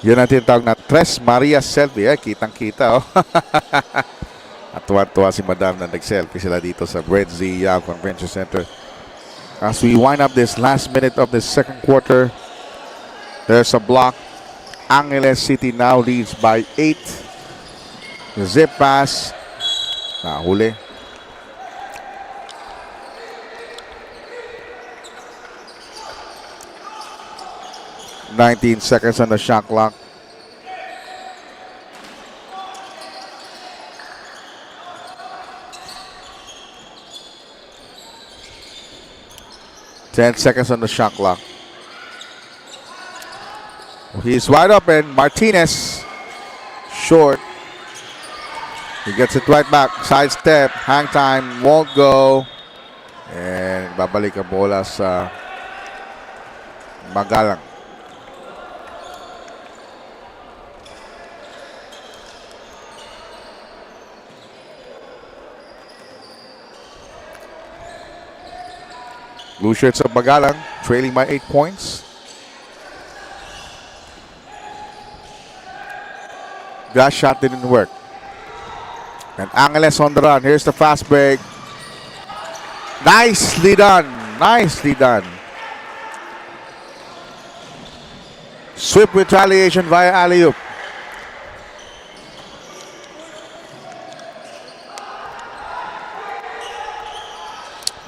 Yun ang tinatawag na Tres Maria selfie. Kitang-kita. Oh. At tuwa-tuwa si Madam na nag-selfie sila dito sa GUIAO Convention Center. As we wind up this last minute of the second quarter, there's a block. Angeles City now leads by 8. The zip pass. Nahuli. Seconds on the shot clock. Ten seconds on the shot clock. He's wide open. Martinez. Short. He gets it right back. Sidestep. Hang time. Won't go. And babalik ang bola sa Magalang. Blue Shirts of Magalang trailing by 8 points. That shot didn't work. And Angeles on the run. Here's the fast break. Nicely done. Nicely done. Swift retaliation via alley-oop.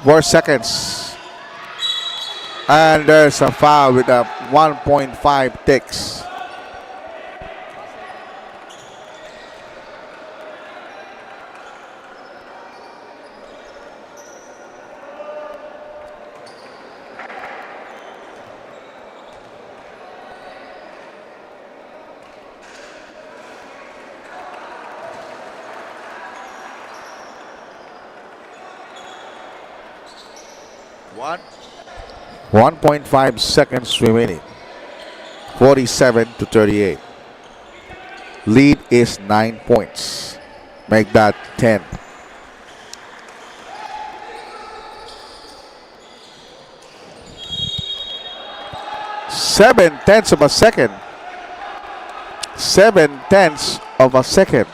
Four seconds. And there's a foul with a 1.5 ticks. What? 1.5 seconds remaining. 47-38. Lead is 9 points. Make that 10. Seven-tenths of a second. 7/10 of a second.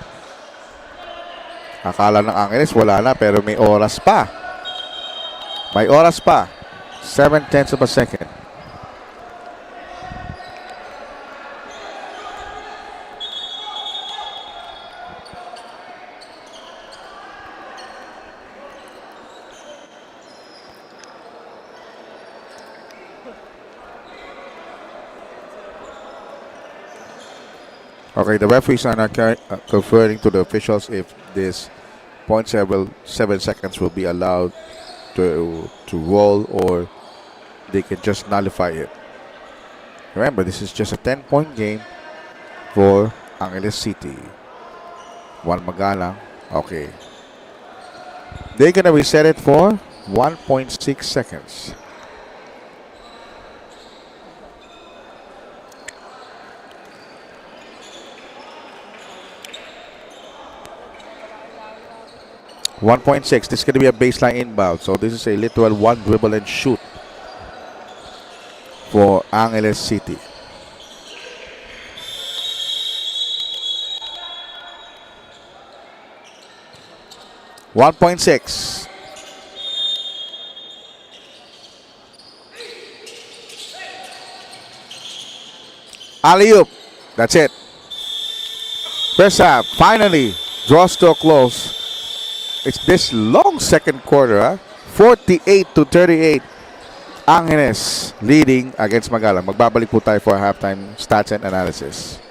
Akala ng Angeles wala na pero may oras pa. May oras pa. 7/10 of a second. Okay, the referees are not conferring to the officials if this 0.7 seconds will be allowed to roll, or they can just nullify it. Remember, this is just a 10-point game for Angeles City. 1 Magalang. Okay. They're gonna reset it for 1.6 seconds. .6. This is going to be a baseline inbound. So this is a literal one dribble and shoot for Angeles City. .6. Alley-oop. That's it. First half finally draws to a close. It's this long second quarter, 48-38. Angeles leading against Magalang. Magbabalik po tayo for halftime stats and analysis.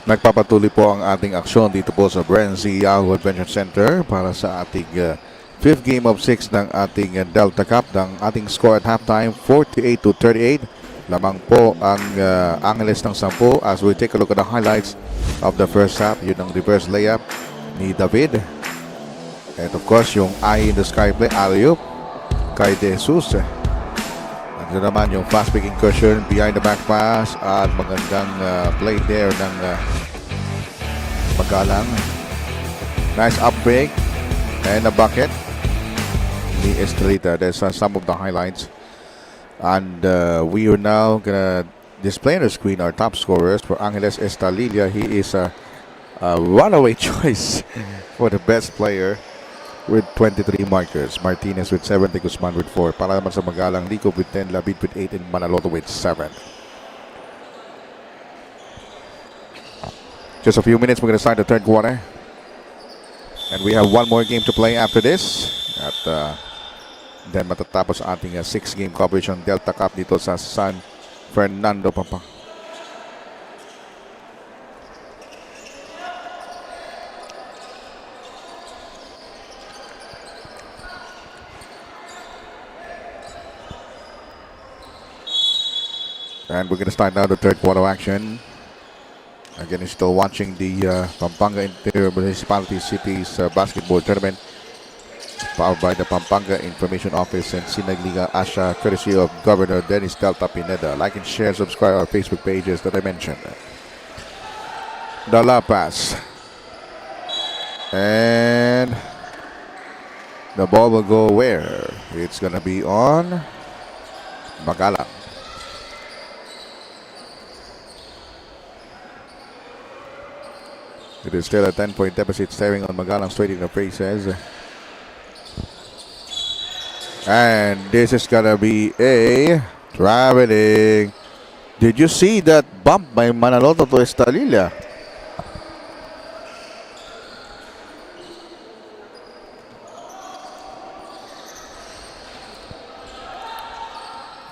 Nagpapatuloy po ang ating aksyon dito po sa BREN GUIAO Adventure Center para sa ating 5th game of 6 ng ating Delta Cup. Ng ating score at halftime, 48-38. Lamang po ang Angeles ng 10 as we take a look at the highlights of the first half. Yun ang reverse layup ni David. And of course, yung eye in the sky play, alley-oop kay De Jesus. Ito naman yung fast pick incursion, behind the back pass at magandang play there ng Magalang. Nice up break and a bucket ni Estrella. There's some of the highlights. And we are now gonna display on the screen our top scorers. For Angeles Estalilla, he is a runaway choice for the best player with 23 markers. Martinez with 70, Guzman with 4. Para naman sa Magalang, Lico with 10, Labid with 8, and Manaloto with 7. Just a few minutes, we're going to start the third quarter. And we have one more game to play after this. At then matatapos ating 6-game coverage on Delta Cup dito sa San Fernando, Pampanga. And we're going to start now the third quarter action. Again, you're still watching the Pampanga Municipalities-CITIES basketball tournament powered by the Pampanga Information Office and Sinagliga Asia, courtesy of Governor Dennis Delta Pineda. Like and share, subscribe our Facebook pages that I mentioned. The lob pass. And the ball will go where? It's going to be on Magalang. It is still a 10-point deficit, staring on Magalang straight in the faces. And this is gonna be a traveling. Did you see that bump by Manaloto to Estalilla?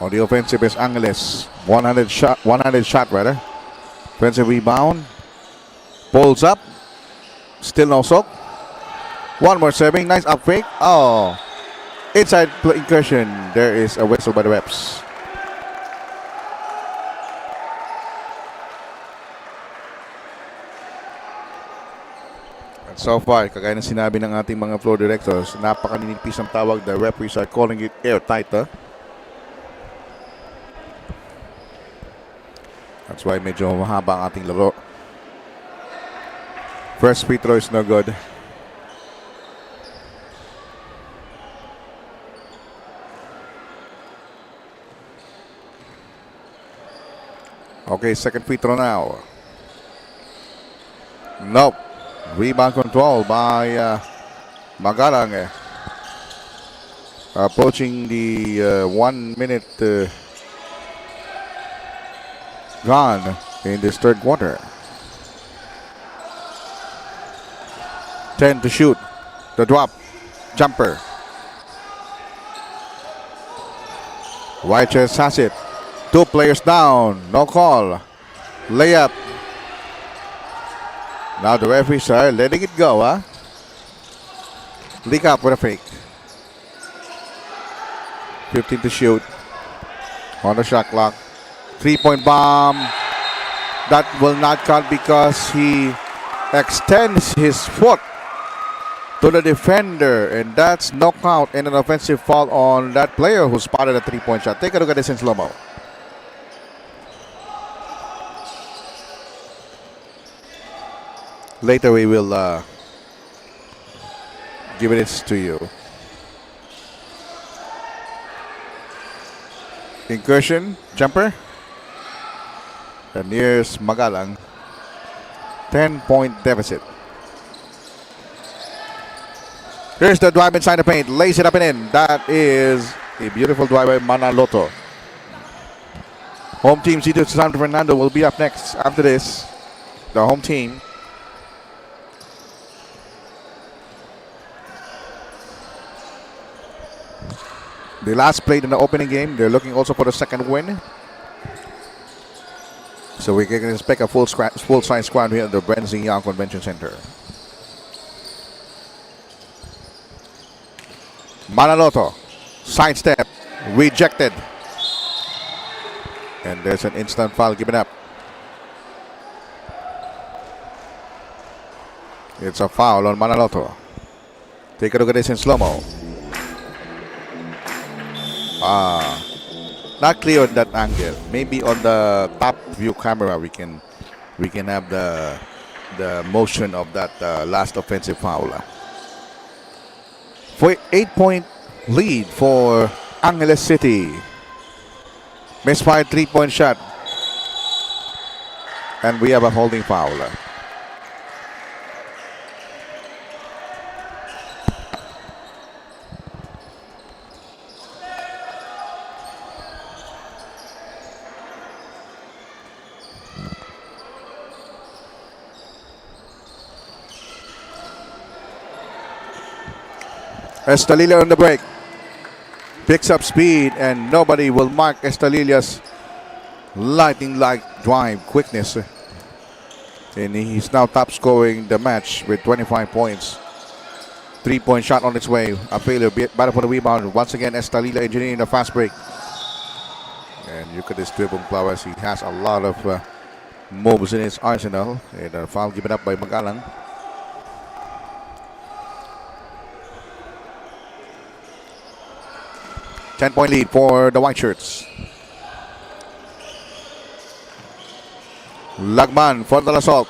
On the offensive is Angeles. 100 shot rather. Offensive rebound. Pulls up. Still no soak. One more serving. Nice up fake. Oh. Inside incursion. There is a whistle by the reps. And so far, kagaya ng sinabi ng ating mga floor directors, napakaninipis ang tawag. The referees are calling it airtight. That's why medyo mahaba ang ating laro. First free throw is no good. Okay, second free throw now. Nope. Rebound control by Magalang. Approaching the 1 minute gone in this third quarter. 10 to shoot. The drop. Jumper. Whitehead has it. 2 players down. No call. Layup. Now the referees are letting it go. Leak up with a fake. 15 to shoot. On the shot clock. 3-point bomb. That will not count because he extends his foot to the defender, and that's knockout and an offensive foul on that player who spotted a 3-point shot. Take a look at this in slow-mo. Later we will give it to you. Incursion, jumper. And here's Magalang. 10-point deficit. Here's the drive inside the paint. Lays it up and in. That is a beautiful drive by Manaloto. Home team San Fernando will be up next after this. The home team. They last played in the opening game. They're looking also for the second win. So we can expect a full-size squad here at the BREN Convention Center. Manaloto, sidestep, rejected. And there's an instant foul given up. It's a foul on Manaloto. Take a look at this in slow-mo. Not clear on that angle. Maybe on the top view camera we can have the motion of that last offensive foul. For 8-point lead for Angeles City. Misfired 3-point shot. And we have a holding foul. Estalilla on the break. Picks up speed and nobody will mark Estalilla's lightning-like drive quickness. And he's now top scoring the match with 25 points. 3-point shot on its way. A failure. Battle for the rebound. Once again, Estalilla engineering a fast break. And look at this dribble prowess. He has a lot of moves in his arsenal. And a foul given up by Magalang. 10-point lead for the white shirts. Lagman, frontal assault.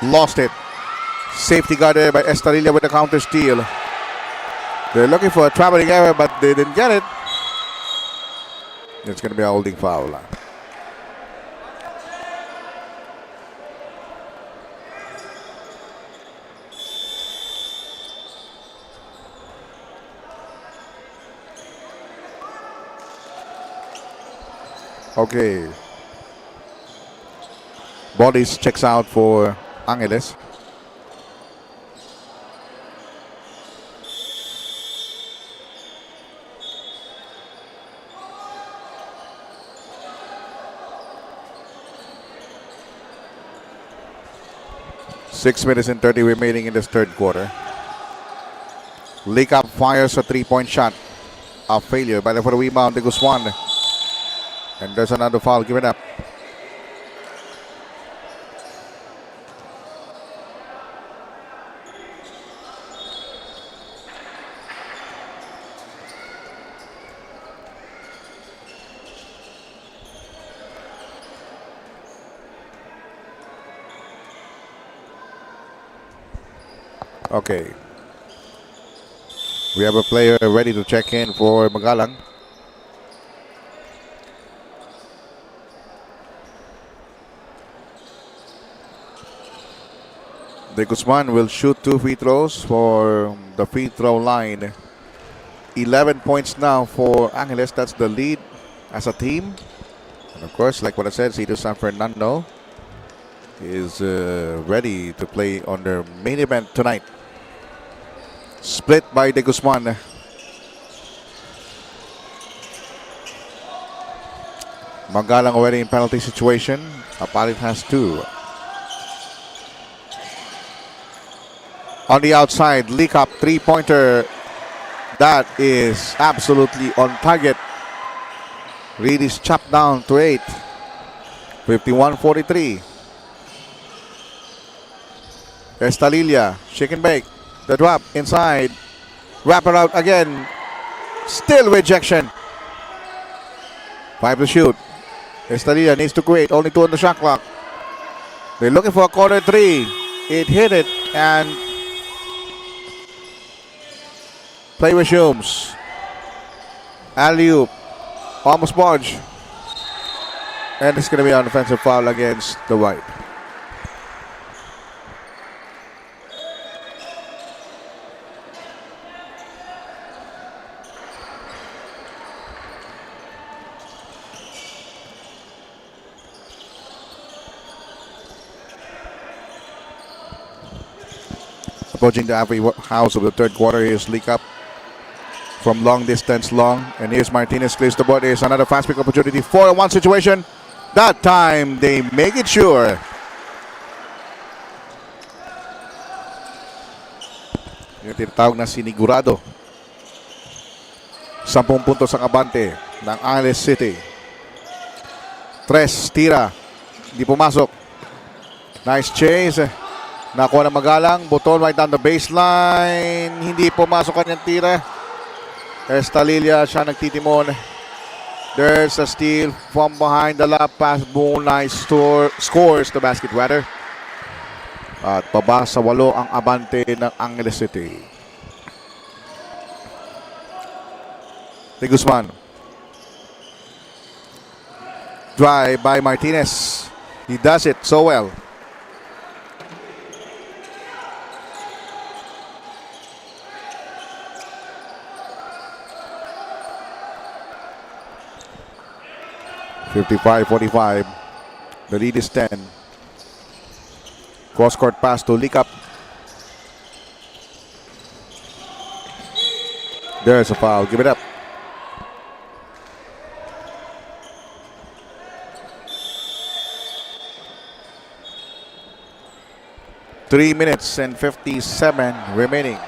Lost it. Safety guarded by Estalilla with the counter steal. They're looking for a traveling error, but they didn't get it. It's going to be a holding foul. Okay. Bodies checks out for Angeles. Six minutes and 30 remaining in this third quarter. Leak up fires a 3-point shot. A failure. Battle for the rebound. De Guzman. And there's another foul given up. Okay. We have a player ready to check in for Magalang. De Guzman will shoot 2 free throws for the free throw line. 11 points now for Angeles. That's the lead as a team. And of course, like what I said, Cito San Fernando is ready to play on their main event tonight. Split by De Guzman. Magalang already in penalty situation. Apalit has 2. On the outside, leak up 3-pointer. That is absolutely on target. Reed is chopped down to 8. 51-43. Estalilla, shake and bake. The drop inside. Wrap it out again. Still rejection. 5 to shoot. Estalilla needs to create. Only 2 on the shot clock. They're looking for a corner 3. It hit it and play resumes. Alley-oop. Almost budge. And it's going to be an offensive foul against the white. Approaching the halfway house of the third quarter. Here's leak up from long distance long. And here's Martinez clears the board. Here's another fast break opportunity. 4-on-1 situation. That time, they make it sure. Yung tinatawag na sinigurado. 10 puntos ang abante ng Angeles City. Tres, tira. Hindi pumasok. Nice chase. Nakuha ng Magalang. Buton right down the baseline. Hindi pumasok kanyang tira. Estalilla siya nagtitimon. There's a steal from behind the lap pass. Boom, nice scores the basket rather. At paba sa 8 ang abante ng Angeles City. De Guzman. Drive by Martinez. He does it so well. (55-45). The lead is 10. Cross-court pass to Likap. There's a foul. Give it up. Three minutes and 57 remaining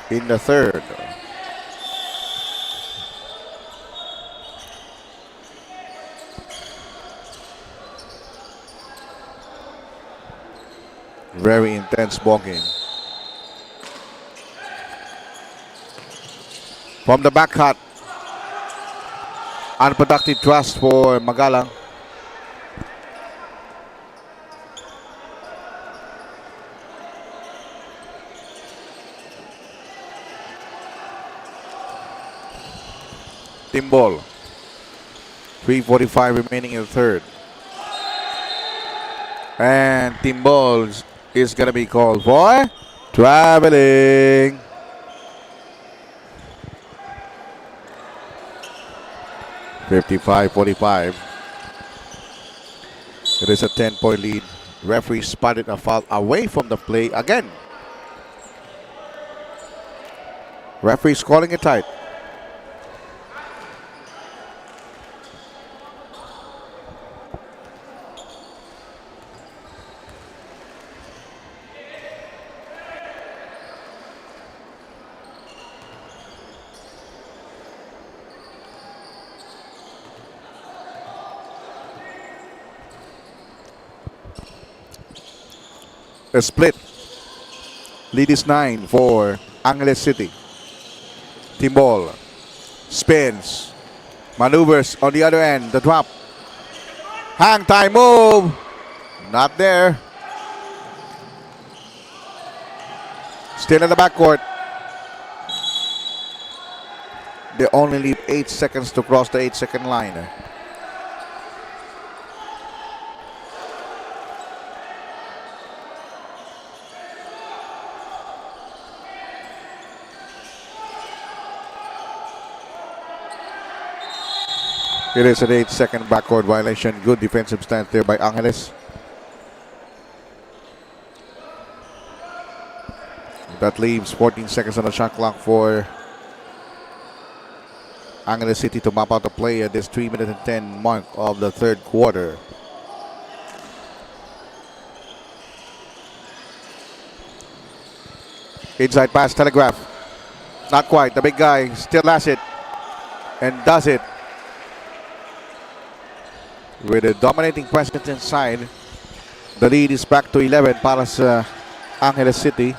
in the third. Very intense ball game. From the back cut. Unproductive thrust for Magalang. Team ball. 3:45 remaining in the third. And team ball is going to be called for traveling. (55-45). It is a 10-point lead. Referee spotted a foul away from the play again. Referee's calling it tight. A split. Lead is 9 for Angeles City. Team ball. Spins. Maneuvers on the other end. The drop. Hang time move. Not there. Still in the backcourt. They only leave 8 seconds to cross the 8-second line. It is an 8-second backcourt violation. Good defensive stance there by Angeles. That leaves 14 seconds on the shot clock for Angeles City to map out the play at this 3 minute and 10 mark of the third quarter. Inside pass, Telegraph. Not quite. The big guy still has it and does it. With a dominating presence inside, the lead is back to 11 para sa Angeles City.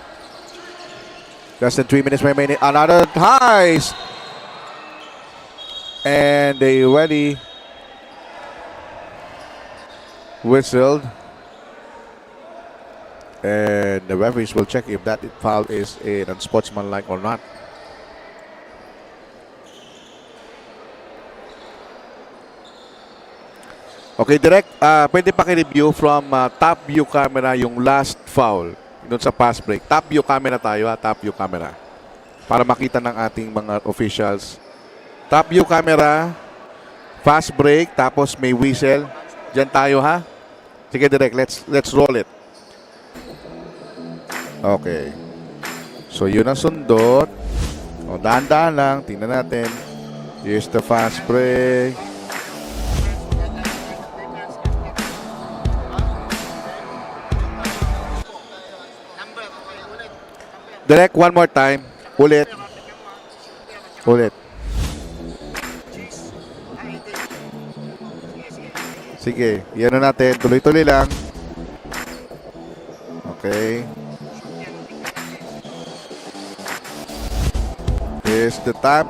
Less than 3 minutes remaining. Another ties. And they already whistled. And the referees will check if that foul is an unsportsmanlike or not. Okay, Direk, pwede paki-review from top view camera yung last foul doon sa pass break. Top view camera tayo, top view camera. Para makita ng ating mga officials. Top view camera, fast break, tapos may whistle. Diyan tayo, ha? Sige, Direk, let's roll it. Okay. So, yun ang sundot. O, dahan-dahan lang. Tingnan natin. Here's the fast break. Direct, one more time. Ulit. Ulit. Sige, yan na natin. Tuloy-tuloy lang. Okay. Here's the tap.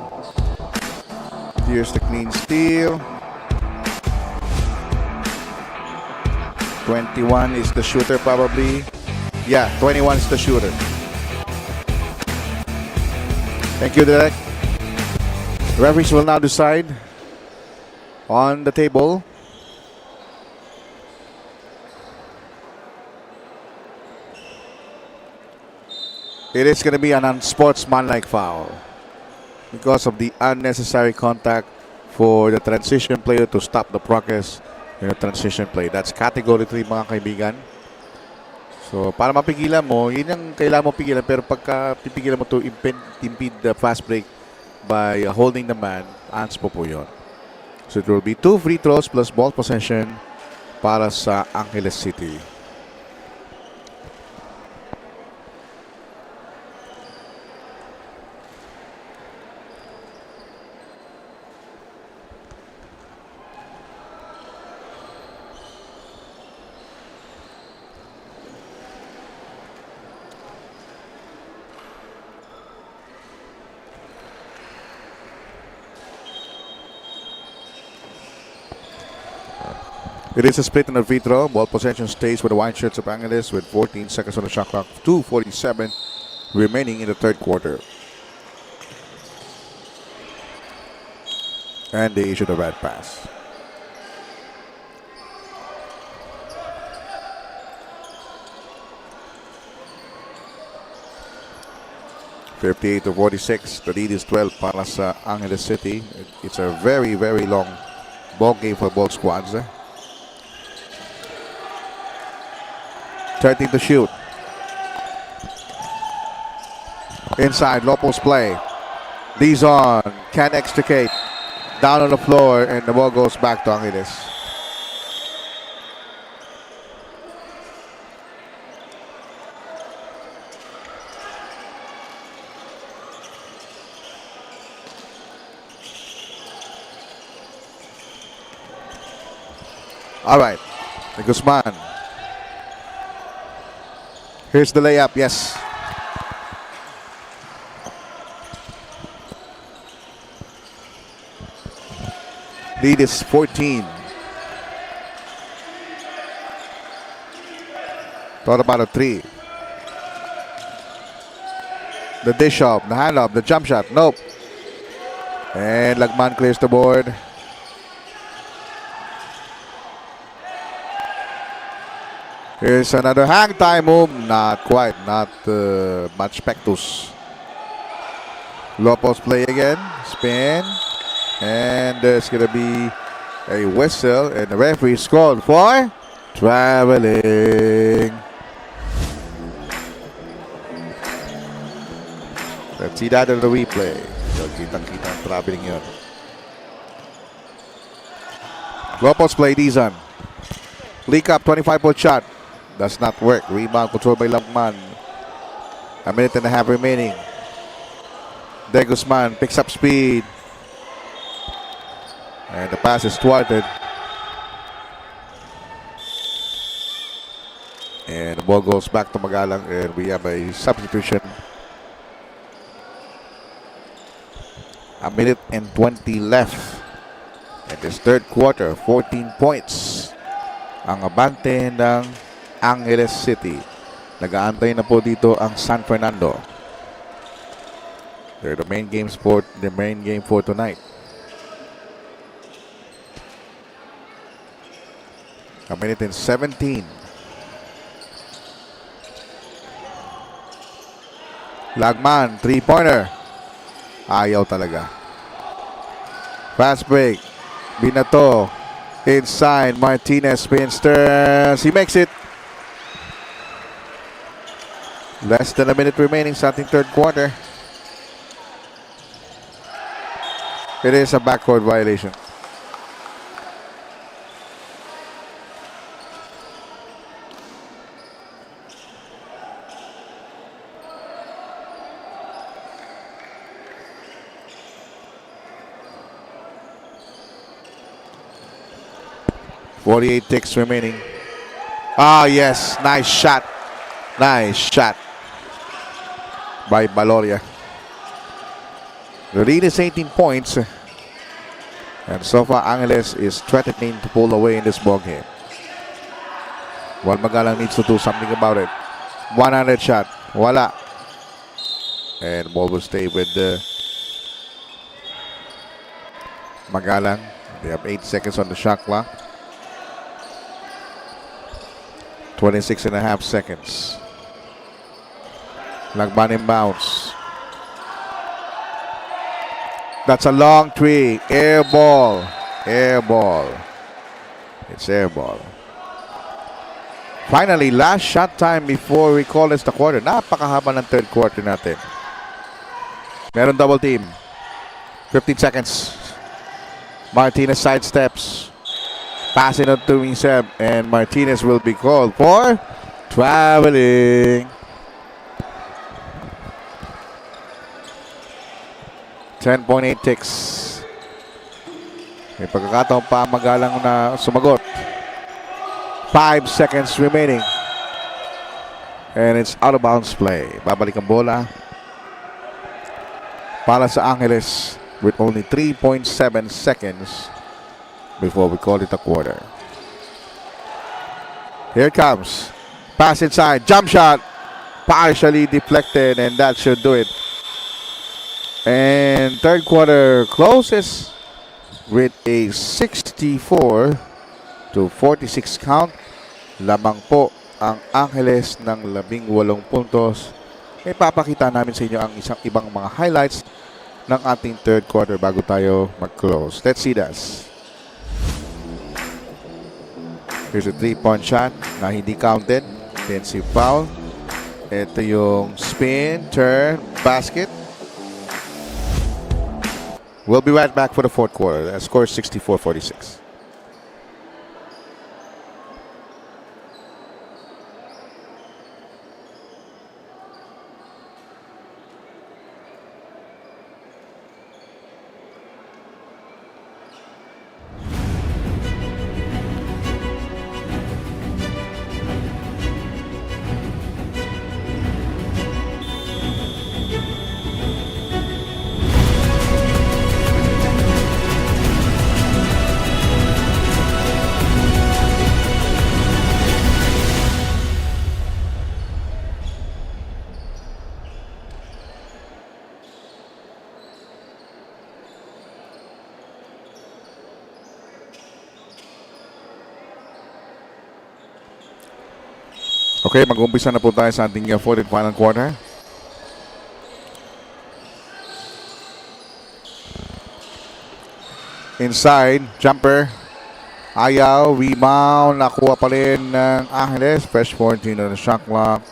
Here's the clean steal. 21 is the shooter probably. Yeah, 21 is the shooter. Thank you, Derek. Referees will now decide on the table. It is going to be an unsportsmanlike foul because of the unnecessary contact for the transition player to stop the progress in a transition play. That's category 3, mga kaibigan. So, para mapigilan mo, yun yung kailangan mo pigilan. Pero pagka pipigilan mo to impede the fast break by holding the man, anspo po yun. So, it will be 2 free throws plus ball possession para sa Angeles City. It is a split on the free throw. Ball possession stays with the white shirts of Angeles with 14 seconds on the shot clock. 2:47 remaining in the third quarter. And they issue the red pass. (58-46). The lead is 12 para sa Angeles City. It's a very, very long ball game for both squads. 13 to shoot. Inside, low post play. Dizon can't extricate. Down on the floor, and the ball goes back to Angeles. All right, Guzman. Here's the layup, yes. Lead is 14. Thought about a 3. The dish up, the hand up, the jump shot, nope. And Lagman clears the board. Here's another hang time move. Not quite. Not much pectus. Low post play again. Spin. And there's going to be a whistle. And the referee called for traveling. Let's see that on the replay. So, kitang-kita ang traveling yun. Low post play, Dizon. Leak up, 25-point shot. Does not work. Rebound controlled by Lagman. A minute and a half remaining. De Guzman picks up speed. And the pass is thwarted. And the ball goes back to Magalang. And we have a substitution. A minute and 20 left. In this third quarter, 14 points. Ang abante ng Angeles City. Nag-aantay na po dito ang San Fernando. They're the main game for tonight. A minute and 17. Lagman, 3-pointer. Ayaw talaga. Fast break. Binato. Inside. Martinez spins, turns. He makes it. Less than a minute remaining sa ating third quarter. It is a backcourt violation. 48 ticks remaining. Ah, yes. Nice shot. Nice shot by Valoria. The lead is 18 points. And so far, Angeles is threatening to pull away in this ball game. While Magalang needs to do something about it. 100 shot. Wala. And ball will stay with the Magalang. They have 8 seconds on the shot clock. 26 and a half seconds. Lagban inbounds. That's a long three. Air ball. Air ball. It's air ball. Finally, last shot time before we call this the quarter. Napakahaba ng third quarter natin. Meron double team. 15 seconds. Martinez sidesteps. Passing on to Seb. And Martinez will be called for traveling. 10.8 ticks. May pagkakataon pa Magalang na sumagot. 5 seconds remaining. And it's out of bounds play. Babalik ang bola para sa Angeles with only 3.7 seconds before we call it a quarter. Here it comes. Pass inside. Jump shot. Partially deflected, and that should do it. And third quarter closes with a 64 to 46 count. Lamang po ang Angeles ng 18 puntos. Ipapakita namin sa inyo ang isang ibang mga highlights ng ating third quarter bago tayo mag-close. Let's see this. Here's a 3-point shot na hindi counted. Defensive foul. Ito yung spin, turn, basket. We'll be right back for the fourth quarter. The score is 64-46. Okay, mag-umpisa na po tayo sa ating fourth and final quarter. Inside, jumper. Ayaw, rebound. Nakuha pa rin ng Angeles. Fresh 14 on the shot clock.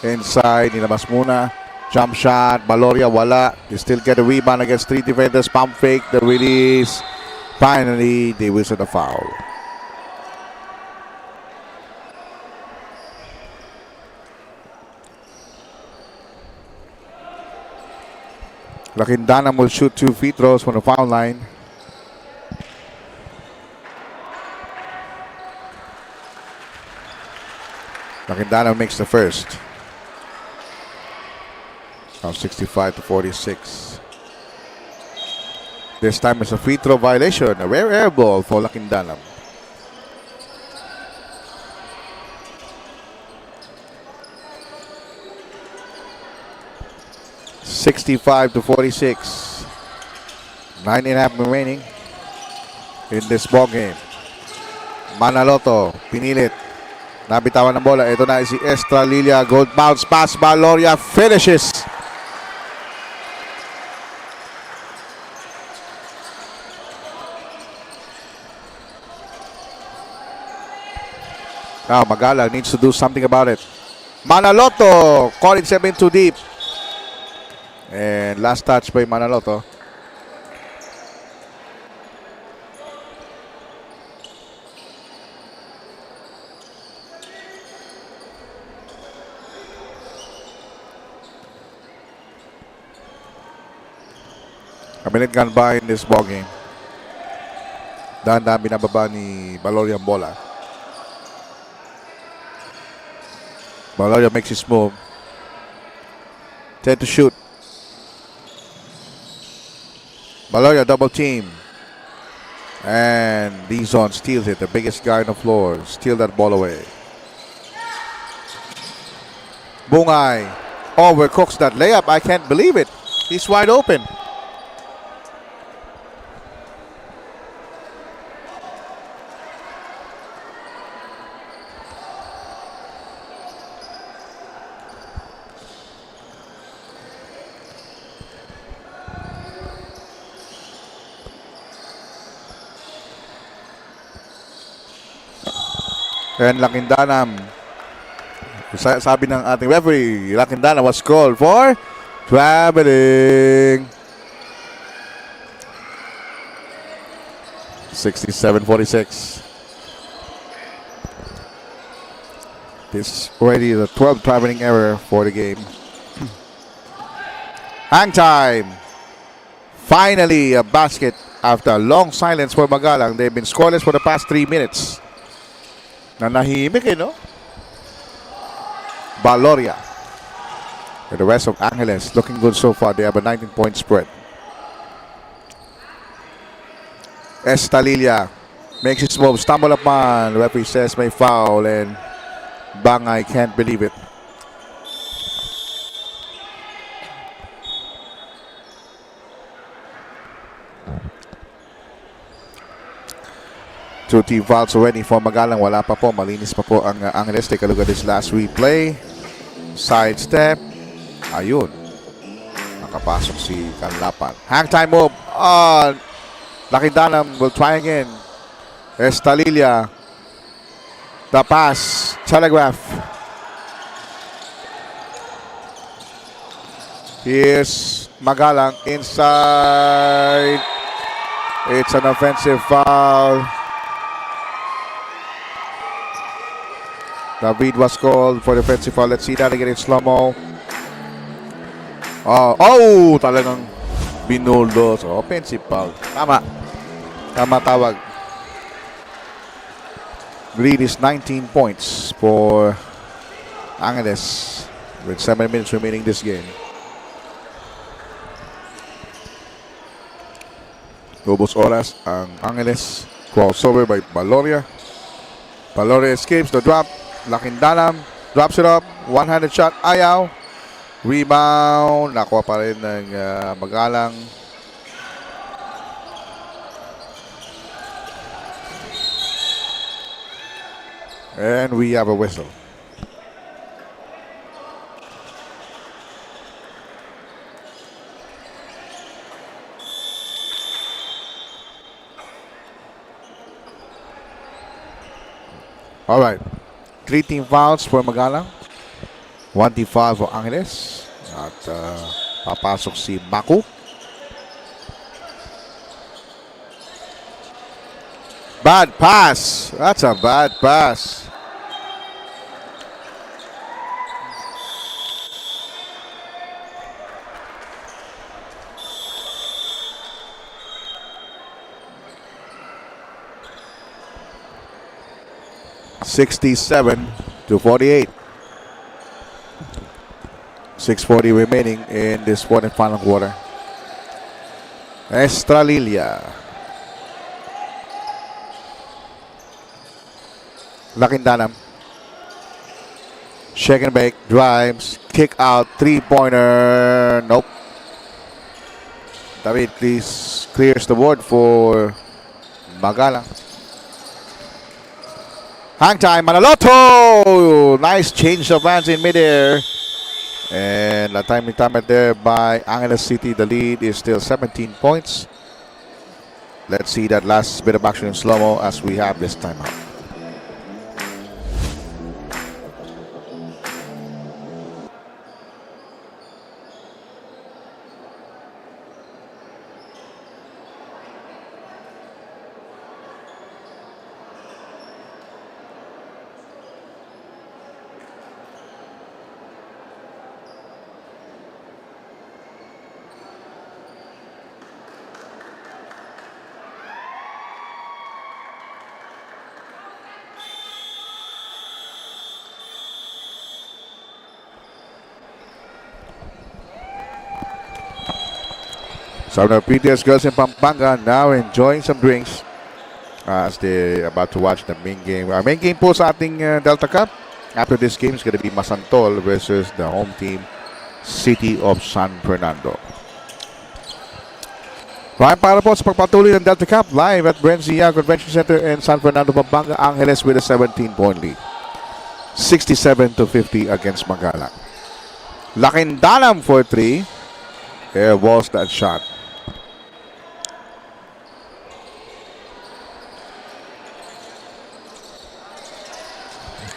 Inside, nilabas muna. Jump shot. Valoria, wala. They still get a rebound against 3 defenders. Pump fake, the release. Finally, they whistle the foul. Lakindanam will shoot 2 free throws from the foul line. Lakindanam makes the first. Now 65-46. This time it's a free throw violation. A rare air ball for Lakindanam. (65-46). 9.5 remaining in this ball game. Manaloto, pinilit. Nabitawan ng bola. Ito na si Estralilia. Gold bounce pass. Valoria finishes. Now Magalang needs to do something about it. Manaloto calling 7 too deep. And last touch by Manaloto. A minute gone by in this ball game. Dahan-dahan binababa ni Baloria ang bola. Baloria makes his move. 10 to shoot. Baloria double team. And Dizon steals it. The biggest guy on the floor. Steal that ball away. Bungay overcooks that layup. I can't believe it. He's wide open. And Lakindanam, sabi ng ating referee, Lakindanam was called for traveling. 67-46. This is already the 12th traveling error for the game. Hang time. Finally, a basket after a long silence for Magalang. They've been scoreless for the past 3 minutes. Nanahimik no? Baloria. And the rest of Angeles looking good so far. They have a 19-point spread. Estalilla makes his move. Stumble upon. The referee says may foul. And Bangay can't believe it. Two team fouls already for Magalang. Wala pa po. Malinis pa po ang Angeles. Take a look at this last replay. Side step. Ayun. Nakapasok si Canlapan. Hang time move. Lakindanam will try again. Estalilla. The pass. Telegraph. Here's Magalang inside. It's an offensive foul. David was called for defensive foul. Let's see that again in slow-mo. Talagang binuldo. So, offensive foul. Tama. Tama tawag. Lead is 19 points for Angeles with 7 minutes remaining this game. Lobos oras ang Angeles. Crossover by Baloria. Baloria escapes the drop. Lakindanam drops it up. One-handed shot. Ayaw. Rebound. Nakuha pa rin ng Magalang. And we have a whistle. All right. 3 team fouls for Magalang. 1 team foul for Angeles. At papasok si Maku. Bad pass. That's a bad pass. (67-48). 6:40 remaining in this fourth and final quarter. Estralilla. Lakindanam. Shake and bake. Drives. Kick out. 3-pointer. Nope. David please clears the board for Magalang. Hang time. Manaloto. Nice change of hands in midair. And a timely timer there by Angeles City. The lead is still 17 points. Let's see that last bit of action in slow-mo as we have this timeout. Some of the prettiest girls in Pampanga now enjoying some drinks as they about to watch the main game. Our main game po sa ating Delta Cup after this game is going to be Masantol versus the home team, City of San Fernando. Maraming para po sa pagpatuloy ng Delta Cup live at BREN Convention Center in San Fernando, Pampanga. Angeles with a 17-point lead. 67-50 against Magalang. Lakindalam for 3. There was that shot.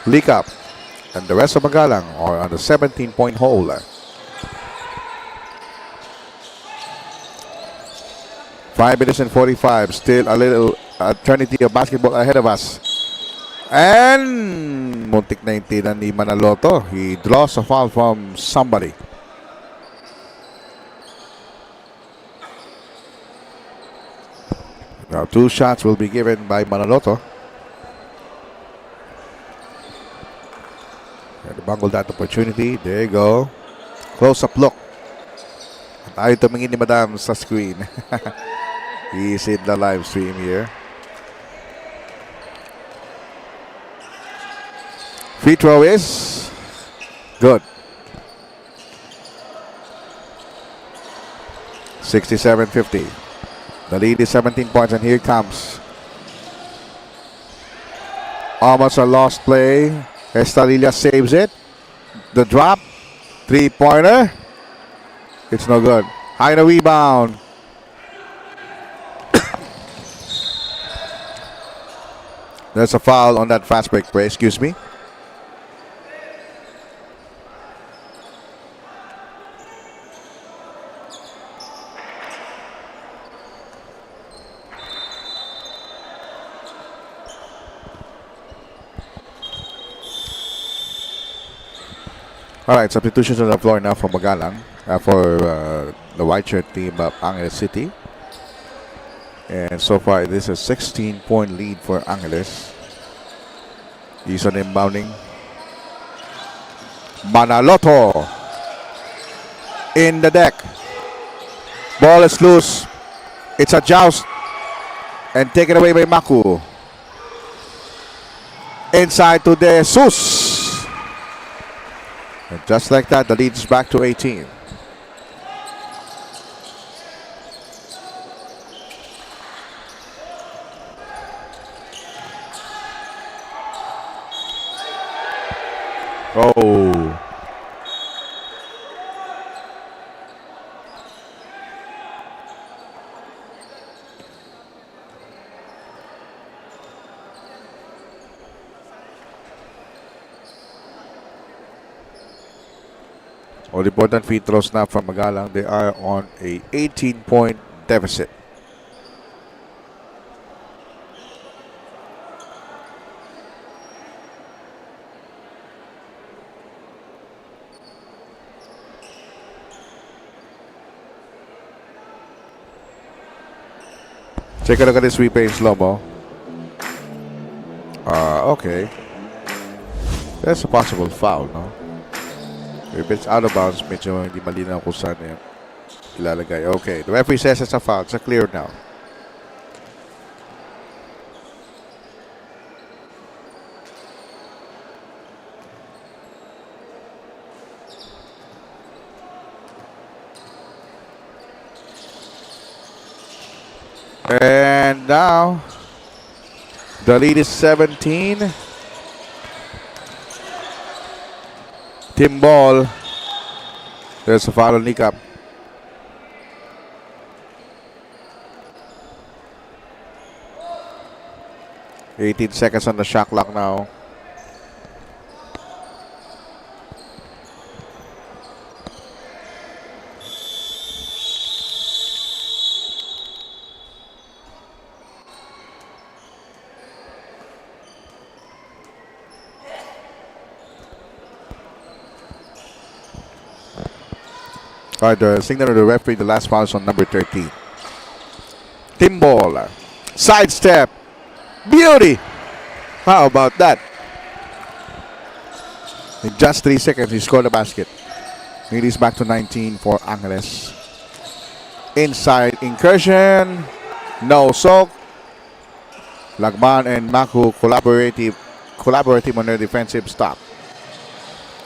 Leak up. And the rest of Magalang are on the 17-point hole. 5 minutes and 45. Still a little eternity of basketball ahead of us. And muntik na intinan ni Manaloto. He draws a foul from somebody. Now 2 shots will be given by Manaloto. And bungled that opportunity. There you go. Close-up look. Tayo tumingin ni Madam sa screen. He's in the live stream here. Free throw is good. 67-50. The lead is 17 points, and here it comes. Almost a lost play. Estalilla saves it. The drop. 3-pointer. It's no good. High in a rebound. There's a foul on that fast break play. Excuse me. All right, substitutions on the floor now for Magalang, for the white shirt team of Angeles City. And so far, this is a 16-point lead for Angeles. He's on inbounding. Manaloto in the deck. Ball is loose. It's a joust. And taken away by Maku. Inside to De Jesus. And just like that, the lead is back to 18. Oh. All important free throws now from Magalang. They are on a 18-point deficit. Take a look at this replay in slow-mo. Okay. That's a possible foul, no? If it's out of bounds, medyo hindi malinaw kung saan yan ilalagay. Okay, the referee says it's a foul. It's a clear now. And now, the lead is 17. Team ball. There's a foul on Nikap. $18 seconds on the shot clock now. All right, the signal of the referee, the last foul is on number 13. Team ball. Sidestep. Beauty. How about that? In just 3 seconds, he scored a basket. It is back to 19 for Angeles. Inside incursion. No soak. Lagman and Maku collaborative on their defensive stop.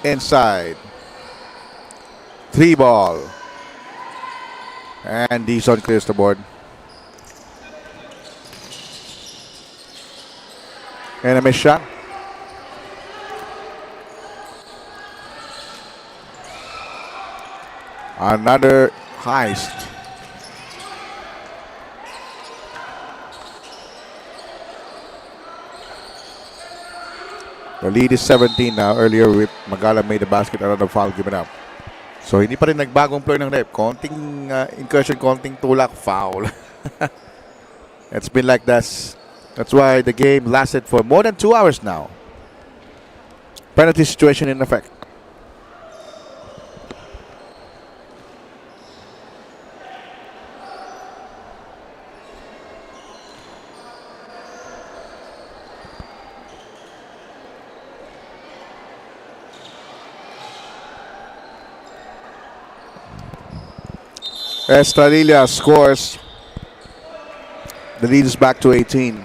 Inside. 3 ball. And Dizon clears the board. And a missed shot. Another heist. The lead is 17 now. Earlier, Magalang made the basket, another foul given up. So, hindi pa rin nagbagong ploy ng rep. Konting incursion, konting tulak, foul. It's been like this. That's why the game lasted for more than 2 hours now. Penalty situation in effect. Estrella scores. The lead is back to 18.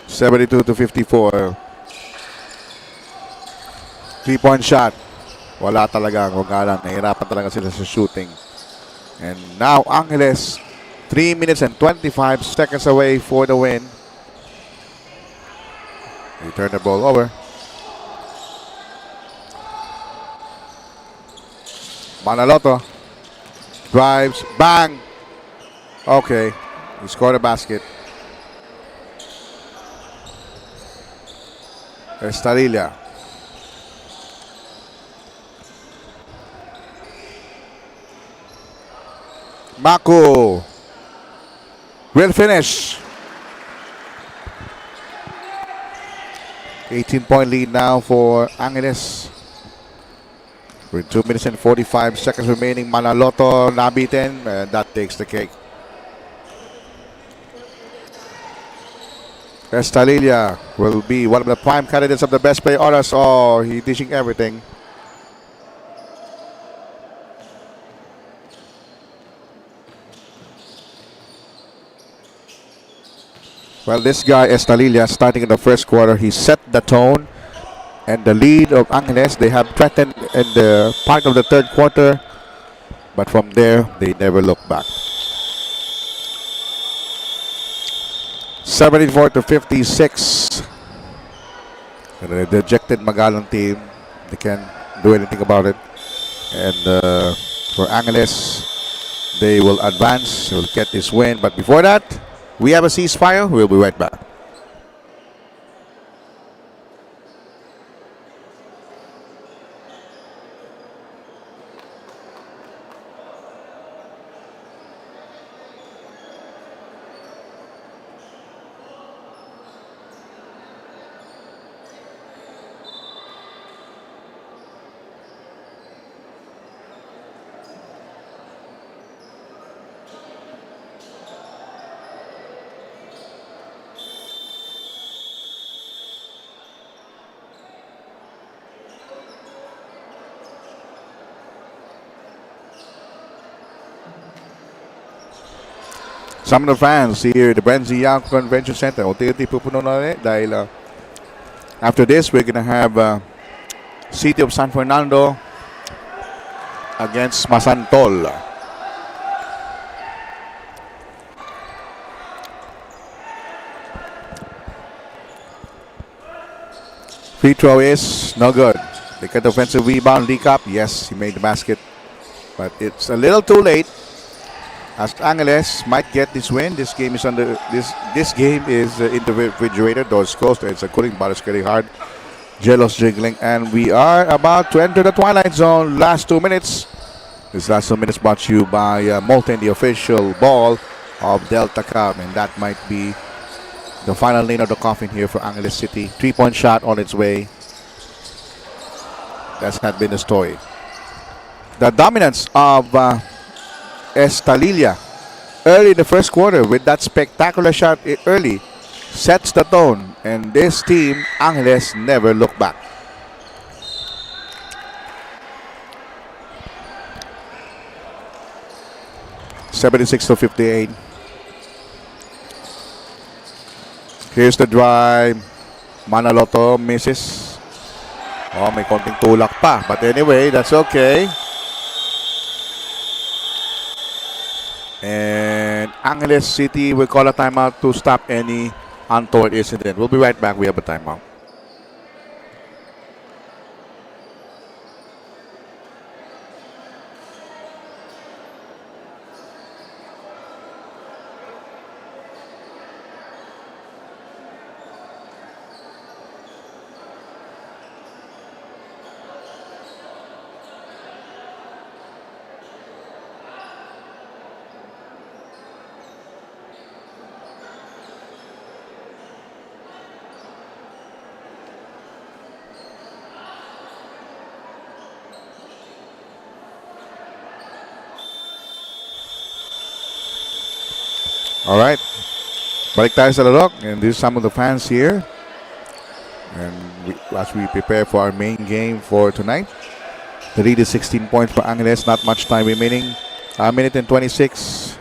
(72-54). 3-point shot. Wala talaga ang Magalang. Nahirapan talaga sila sa shooting. And now Angeles 3 minutes and 25 seconds away for the win. They turn the ball over. Manaloto drives, bang. Okay, he scored a basket. Estrella. Maku will finish. 18-point lead now for Angeles. With 2 minutes and 45 seconds remaining, Manaloto nabitin, and that takes the cake. Estrella will be one of the prime candidates of the best play honors. Oh, he's dishing everything. Well, this guy, Estrella, starting in the first quarter, he set the tone. And the lead of Angeles, they have threatened in the part of the third quarter. But from there, they never looked back. 74-56. The dejected Magalang team, they can't do anything about it. And for Angeles, they will advance, will get this win. But before that, we have a ceasefire. We'll be right back. Some of the fans here, the BREN Convention Center, unti-unti pupuno na ulit dahil after this, we're gonna have City of San Fernando against Masantol. Free throw is no good. They get the offensive rebound, leak up. Yes, he made the basket, but it's a little too late. As Angeles might get this win, this game is under this game is in the refrigerator. Doors closed. It's a cooling bar. It's getting hard. Jello's jiggling, and we are about to enter the twilight zone. Last 2 minutes. This last 2 minutes brought to you by Molten, the official ball of Delta Cup, and that might be the final nail of the coffin here for Angeles City. 3-point shot on its way. That's not been the story. The dominance of Estrella early in the first quarter with that spectacular shot early sets the tone, and this team, Angeles, never looked back. 76-58. Here's the drive. Manaloto misses. Oh, may konting tulak pa. But anyway, that's okay. And Angeles City will call a timeout to stop any untoward incident. We'll be right back. We have a timeout. All right. Balik tayo sa lalok. And this is some of the fans here. And as we prepare for our main game for tonight. The lead is 16 points for Angeles. Not much time remaining. A minute and 26.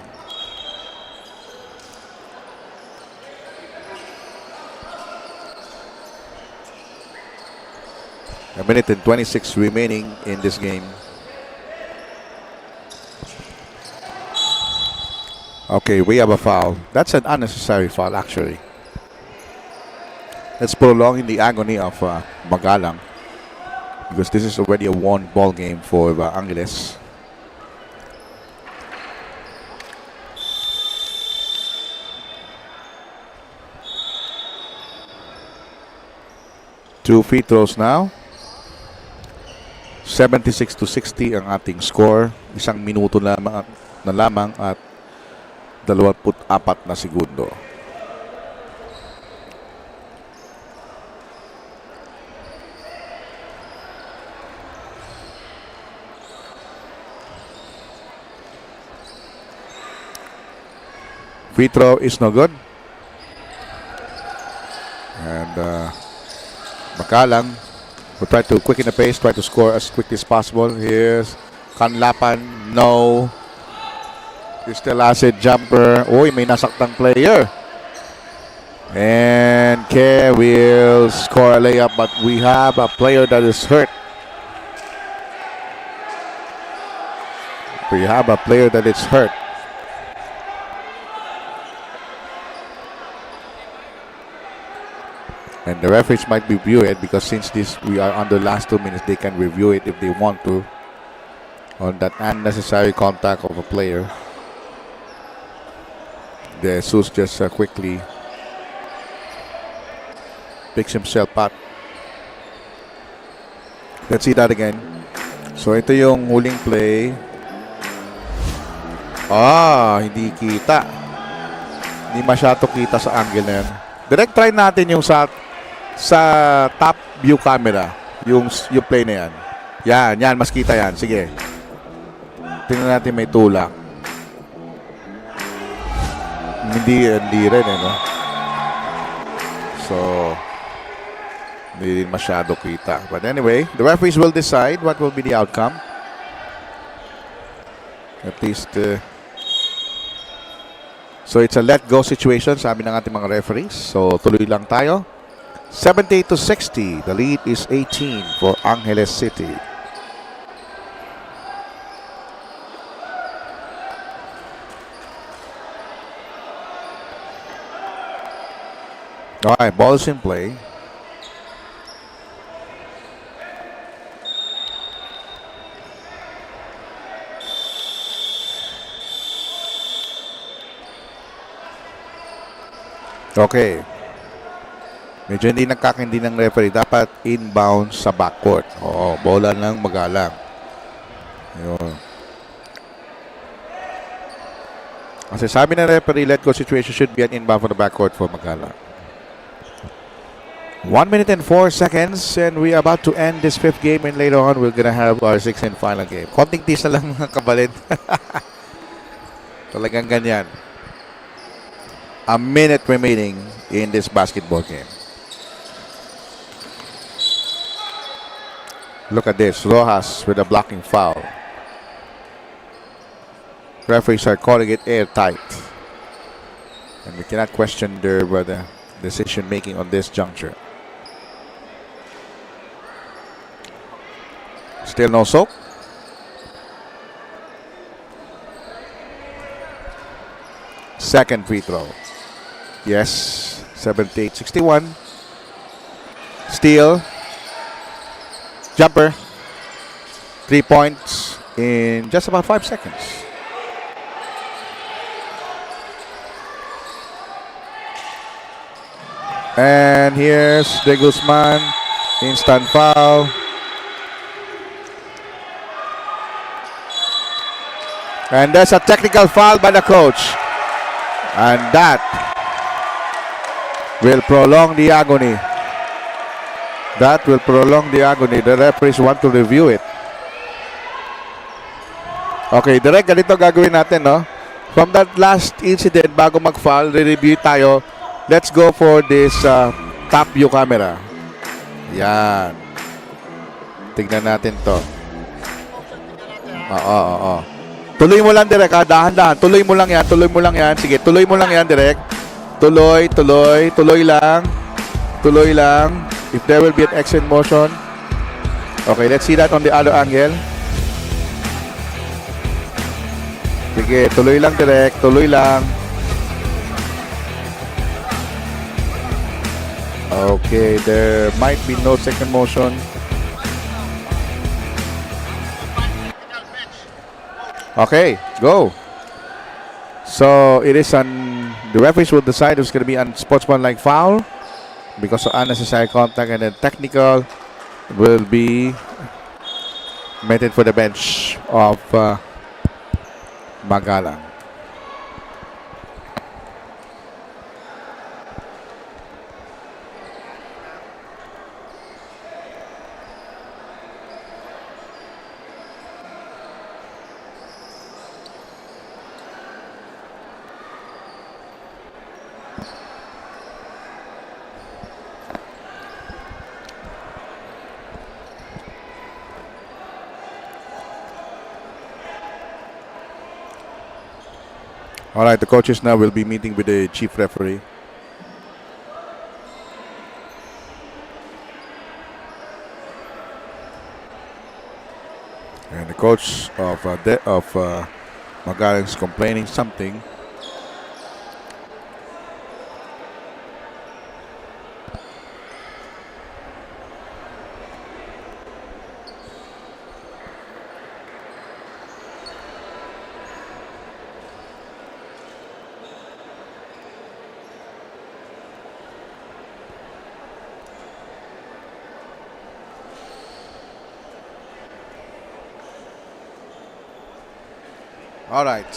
A minute and 26 remaining in this game. Okay, we have a foul. That's an unnecessary foul, actually. Let's prolong the agony of Magalang, because this is already a won ball game for Angeles. Two free throws now. 76-60 ang ating score. Isang minuto na lamang at 24 na segundo. Free throw is no good. And Magalang will try to quicken the pace, try to score as quickly as possible. Here's Kanlapan. No. Crystal Acid jumper. Uy, may nasaktang player. And Ke will score a layup, but we have a player that is hurt. We have a player that is hurt. And the referees might review it, because since we are on the last 2 minutes, they can review it if they want to on that unnecessary contact of a player. De Jesus just quickly picks himself up. Let's see that again. So ito yung huling play. Hindi kita. Hindi masyado kita sa angle na yan. Direct try natin yung sa top view camera. Yung play na yan. Yan. Mas kita yan. Sige. Tingnan natin, may tulak. Hindi rin no? So hindi rin masyado kita. But anyway, the referees will decide what will be the outcome. At least so it's a let go situation, sabi ng ating mga referees. So tuloy lang tayo. 78-60. The lead is 18 for Angeles City. All right, ball is in play. Okay. Medyo hindi nagkakaindi ng referee. Dapat inbound sa backcourt. Oo, bola ng Magalang. Yun. Kasi sabi ng referee, let go situation should be an inbound for the backcourt for Magalang. 1 minute and 4 seconds, and we are about to end this 5th game, and later on we're gonna have our 6th and final game. Konting tease na lang mga kabalit. Talagang ganyan. A minute remaining in this basketball game. Look at this. Rojas with a blocking foul. Referees are calling it airtight. And we cannot question their decision making on this juncture. Still no soak. Second free throw. Yes. 78-61. Steal. Jumper. 3 points in just about 5 seconds. And here's De Guzman. Instant foul. And there's a technical foul by the coach. And that will prolong the agony. That will prolong the agony. The referees want to review it. Okay, direct, ganito gagawin natin, no? From that last incident, bago mag-foul, re-review tayo. Let's go for this top view camera. Yan. Tignan natin to. Oo. Tuloy mo lang, direct, ha? Dahan-dahan. Tuloy mo lang yan. Sige, tuloy mo lang yan, direct. Tuloy lang. If there will be an exit motion. Okay, let's see that on the other angle. Sige, tuloy lang, direct. Tuloy lang. Okay, there might be no second motion. Okay, go. So it is the referees will decide it's going to be unsportsmanlike foul because of unnecessary contact, and then technical will be meted for the bench of Magalang. All right, the coaches now will be meeting with the chief referee. And the coach of Magalang is complaining something. All right,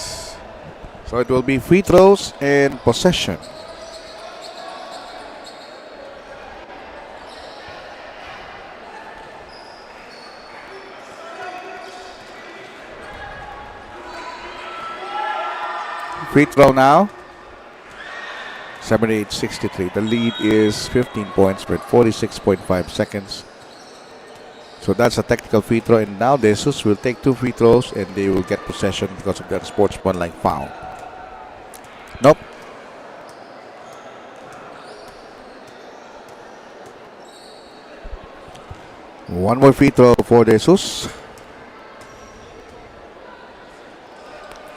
so it will be free throws and possession. Free throw now. 78-63. The lead is 15 points with 46.5 seconds. So that's a technical free throw, and now De Jesus will take 2 free throws and they will get possession because of that sportsmanlike foul. Nope. One more free throw for De Jesus.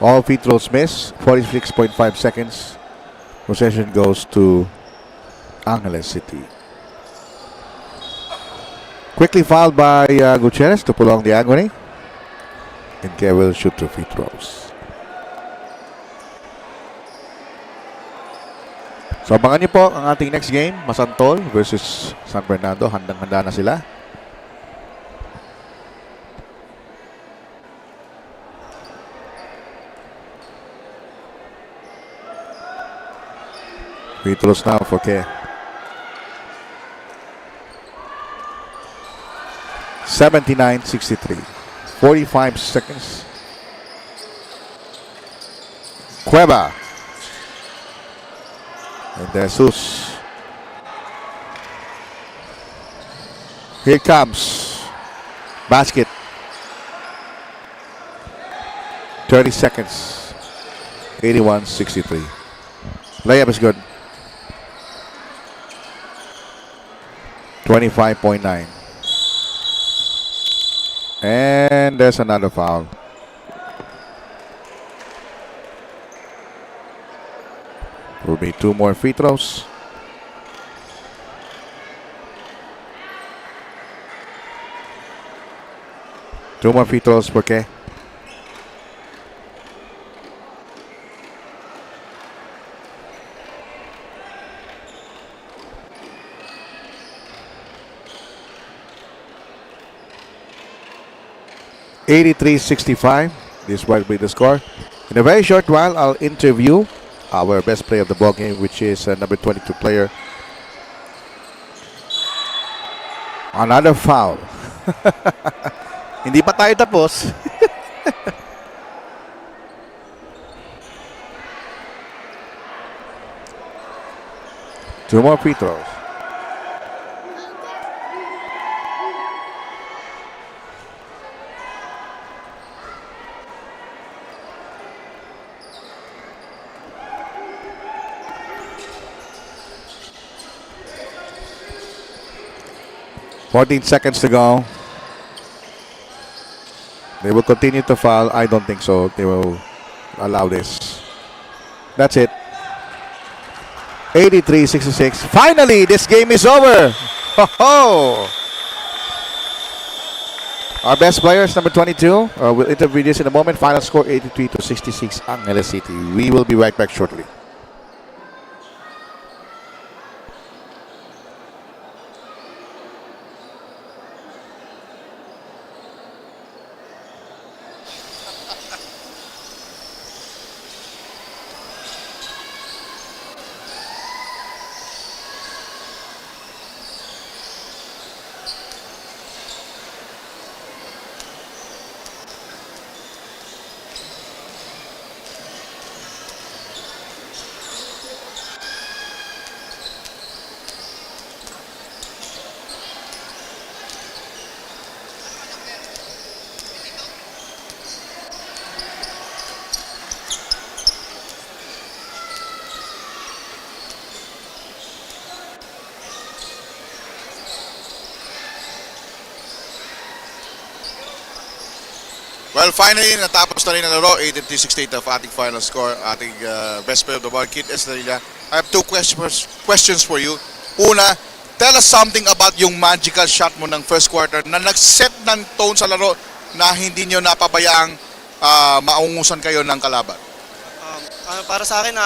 All free throws miss. 46.5 seconds. Possession goes to Angeles City. Quickly fouled by Gutierrez to prolong the agony. And Kaya will shoot 2 free throws. So abangan niyo po ang ating next game, Masantol versus San Fernando. Handang-handa na sila. Free throws now for Kaya. 79-63. 45 seconds. Cueva. And De Jesus. Here comes. Basket. 30 seconds. 81-63. Layup is good. 25.9. And there's another foul. Will be 2 more free throws. Two more free throws for K. (83-65). This will be the score. In a very short while, I'll interview our best player of the ball game, which is number 22 player. Another foul. Hindi pa tayo tapos. Two more free throws. .14 seconds to go. They will continue to foul. I don't think so. They will allow this. That's it. 83-66. Finally, this game is over. Ho-ho! Our best players, number 22. We'll interview this in a moment. Final score, 83-66, Angeles City. We will be right back shortly. Well, finally, natapos na rin ang laro. 83-68 of ating final score. Ating best player of the ball, Kid Estrella. I have two questions for you. Una, tell us something about yung magical shot mo ng first quarter na nag-set ng tone sa laro na hindi nyo napabayaang maungusan kayo ng kalaban. Para sa akin,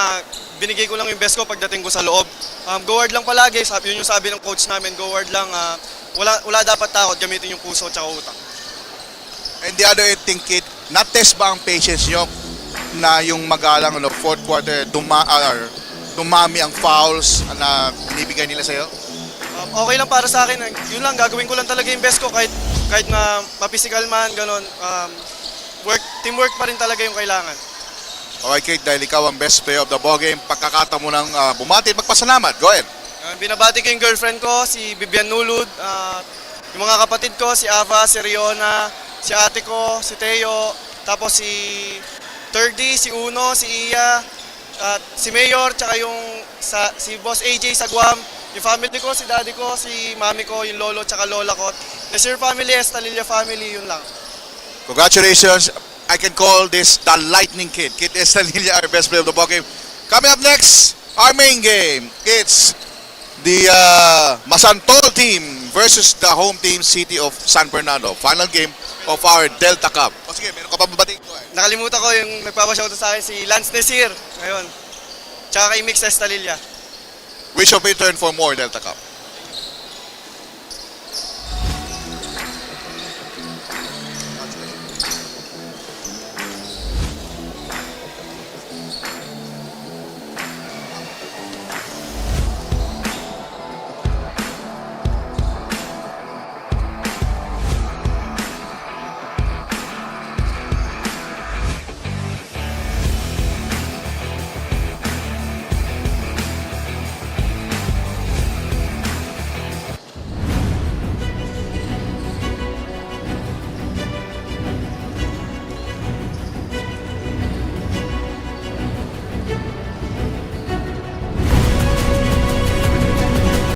binigay ko lang yung best ko pagdating ko sa loob. Go hard lang palagi. Yun yung sabi ng coach namin, go hard lang. Wala dapat takot, gamitin yung puso at utak. And the other thing, Kid, na-test ba ang patience nyo na yung Magalang fourth quarter dumami ang fouls na binibigay nila sa'yo? Okay lang para sa akin. Yun lang, gagawin ko lang talaga yung best ko kahit na ma-physical man, ganun. Teamwork pa rin talaga yung kailangan. Okay, Kid, dahil ikaw ang best player of the ball game, pagkakataon mo ng bumati at magpasalamat. Go ahead. Binabati ko yung girlfriend ko, si Vivian Nulud, yung mga kapatid ko, si Ava, si Riona, si ate ko, si Teo, tapos si Thirdy, si Uno, si Iya, at si Mayor, tsaka si Boss AJ sa Guam, yung family ko, si daddy ko, si mami ko, yung lolo, tsaka lola ko. The Sir family, Estalilla family, yun lang. Congratulations. I can call this the Lightning Kid. Kid Estalilla, our best player of the ball game. Coming up next, our main game. It's the Masantol team versus the home team, City of San Fernando. Final game of our Delta Cup. O sige, meron ka pa babating ko eh. Nakalimutan ko yung nagpapashoutout sa akin, si Lance Nesir, ngayon. Tsaka kay Mix Estalilla. Which of you turn for more Delta Cup?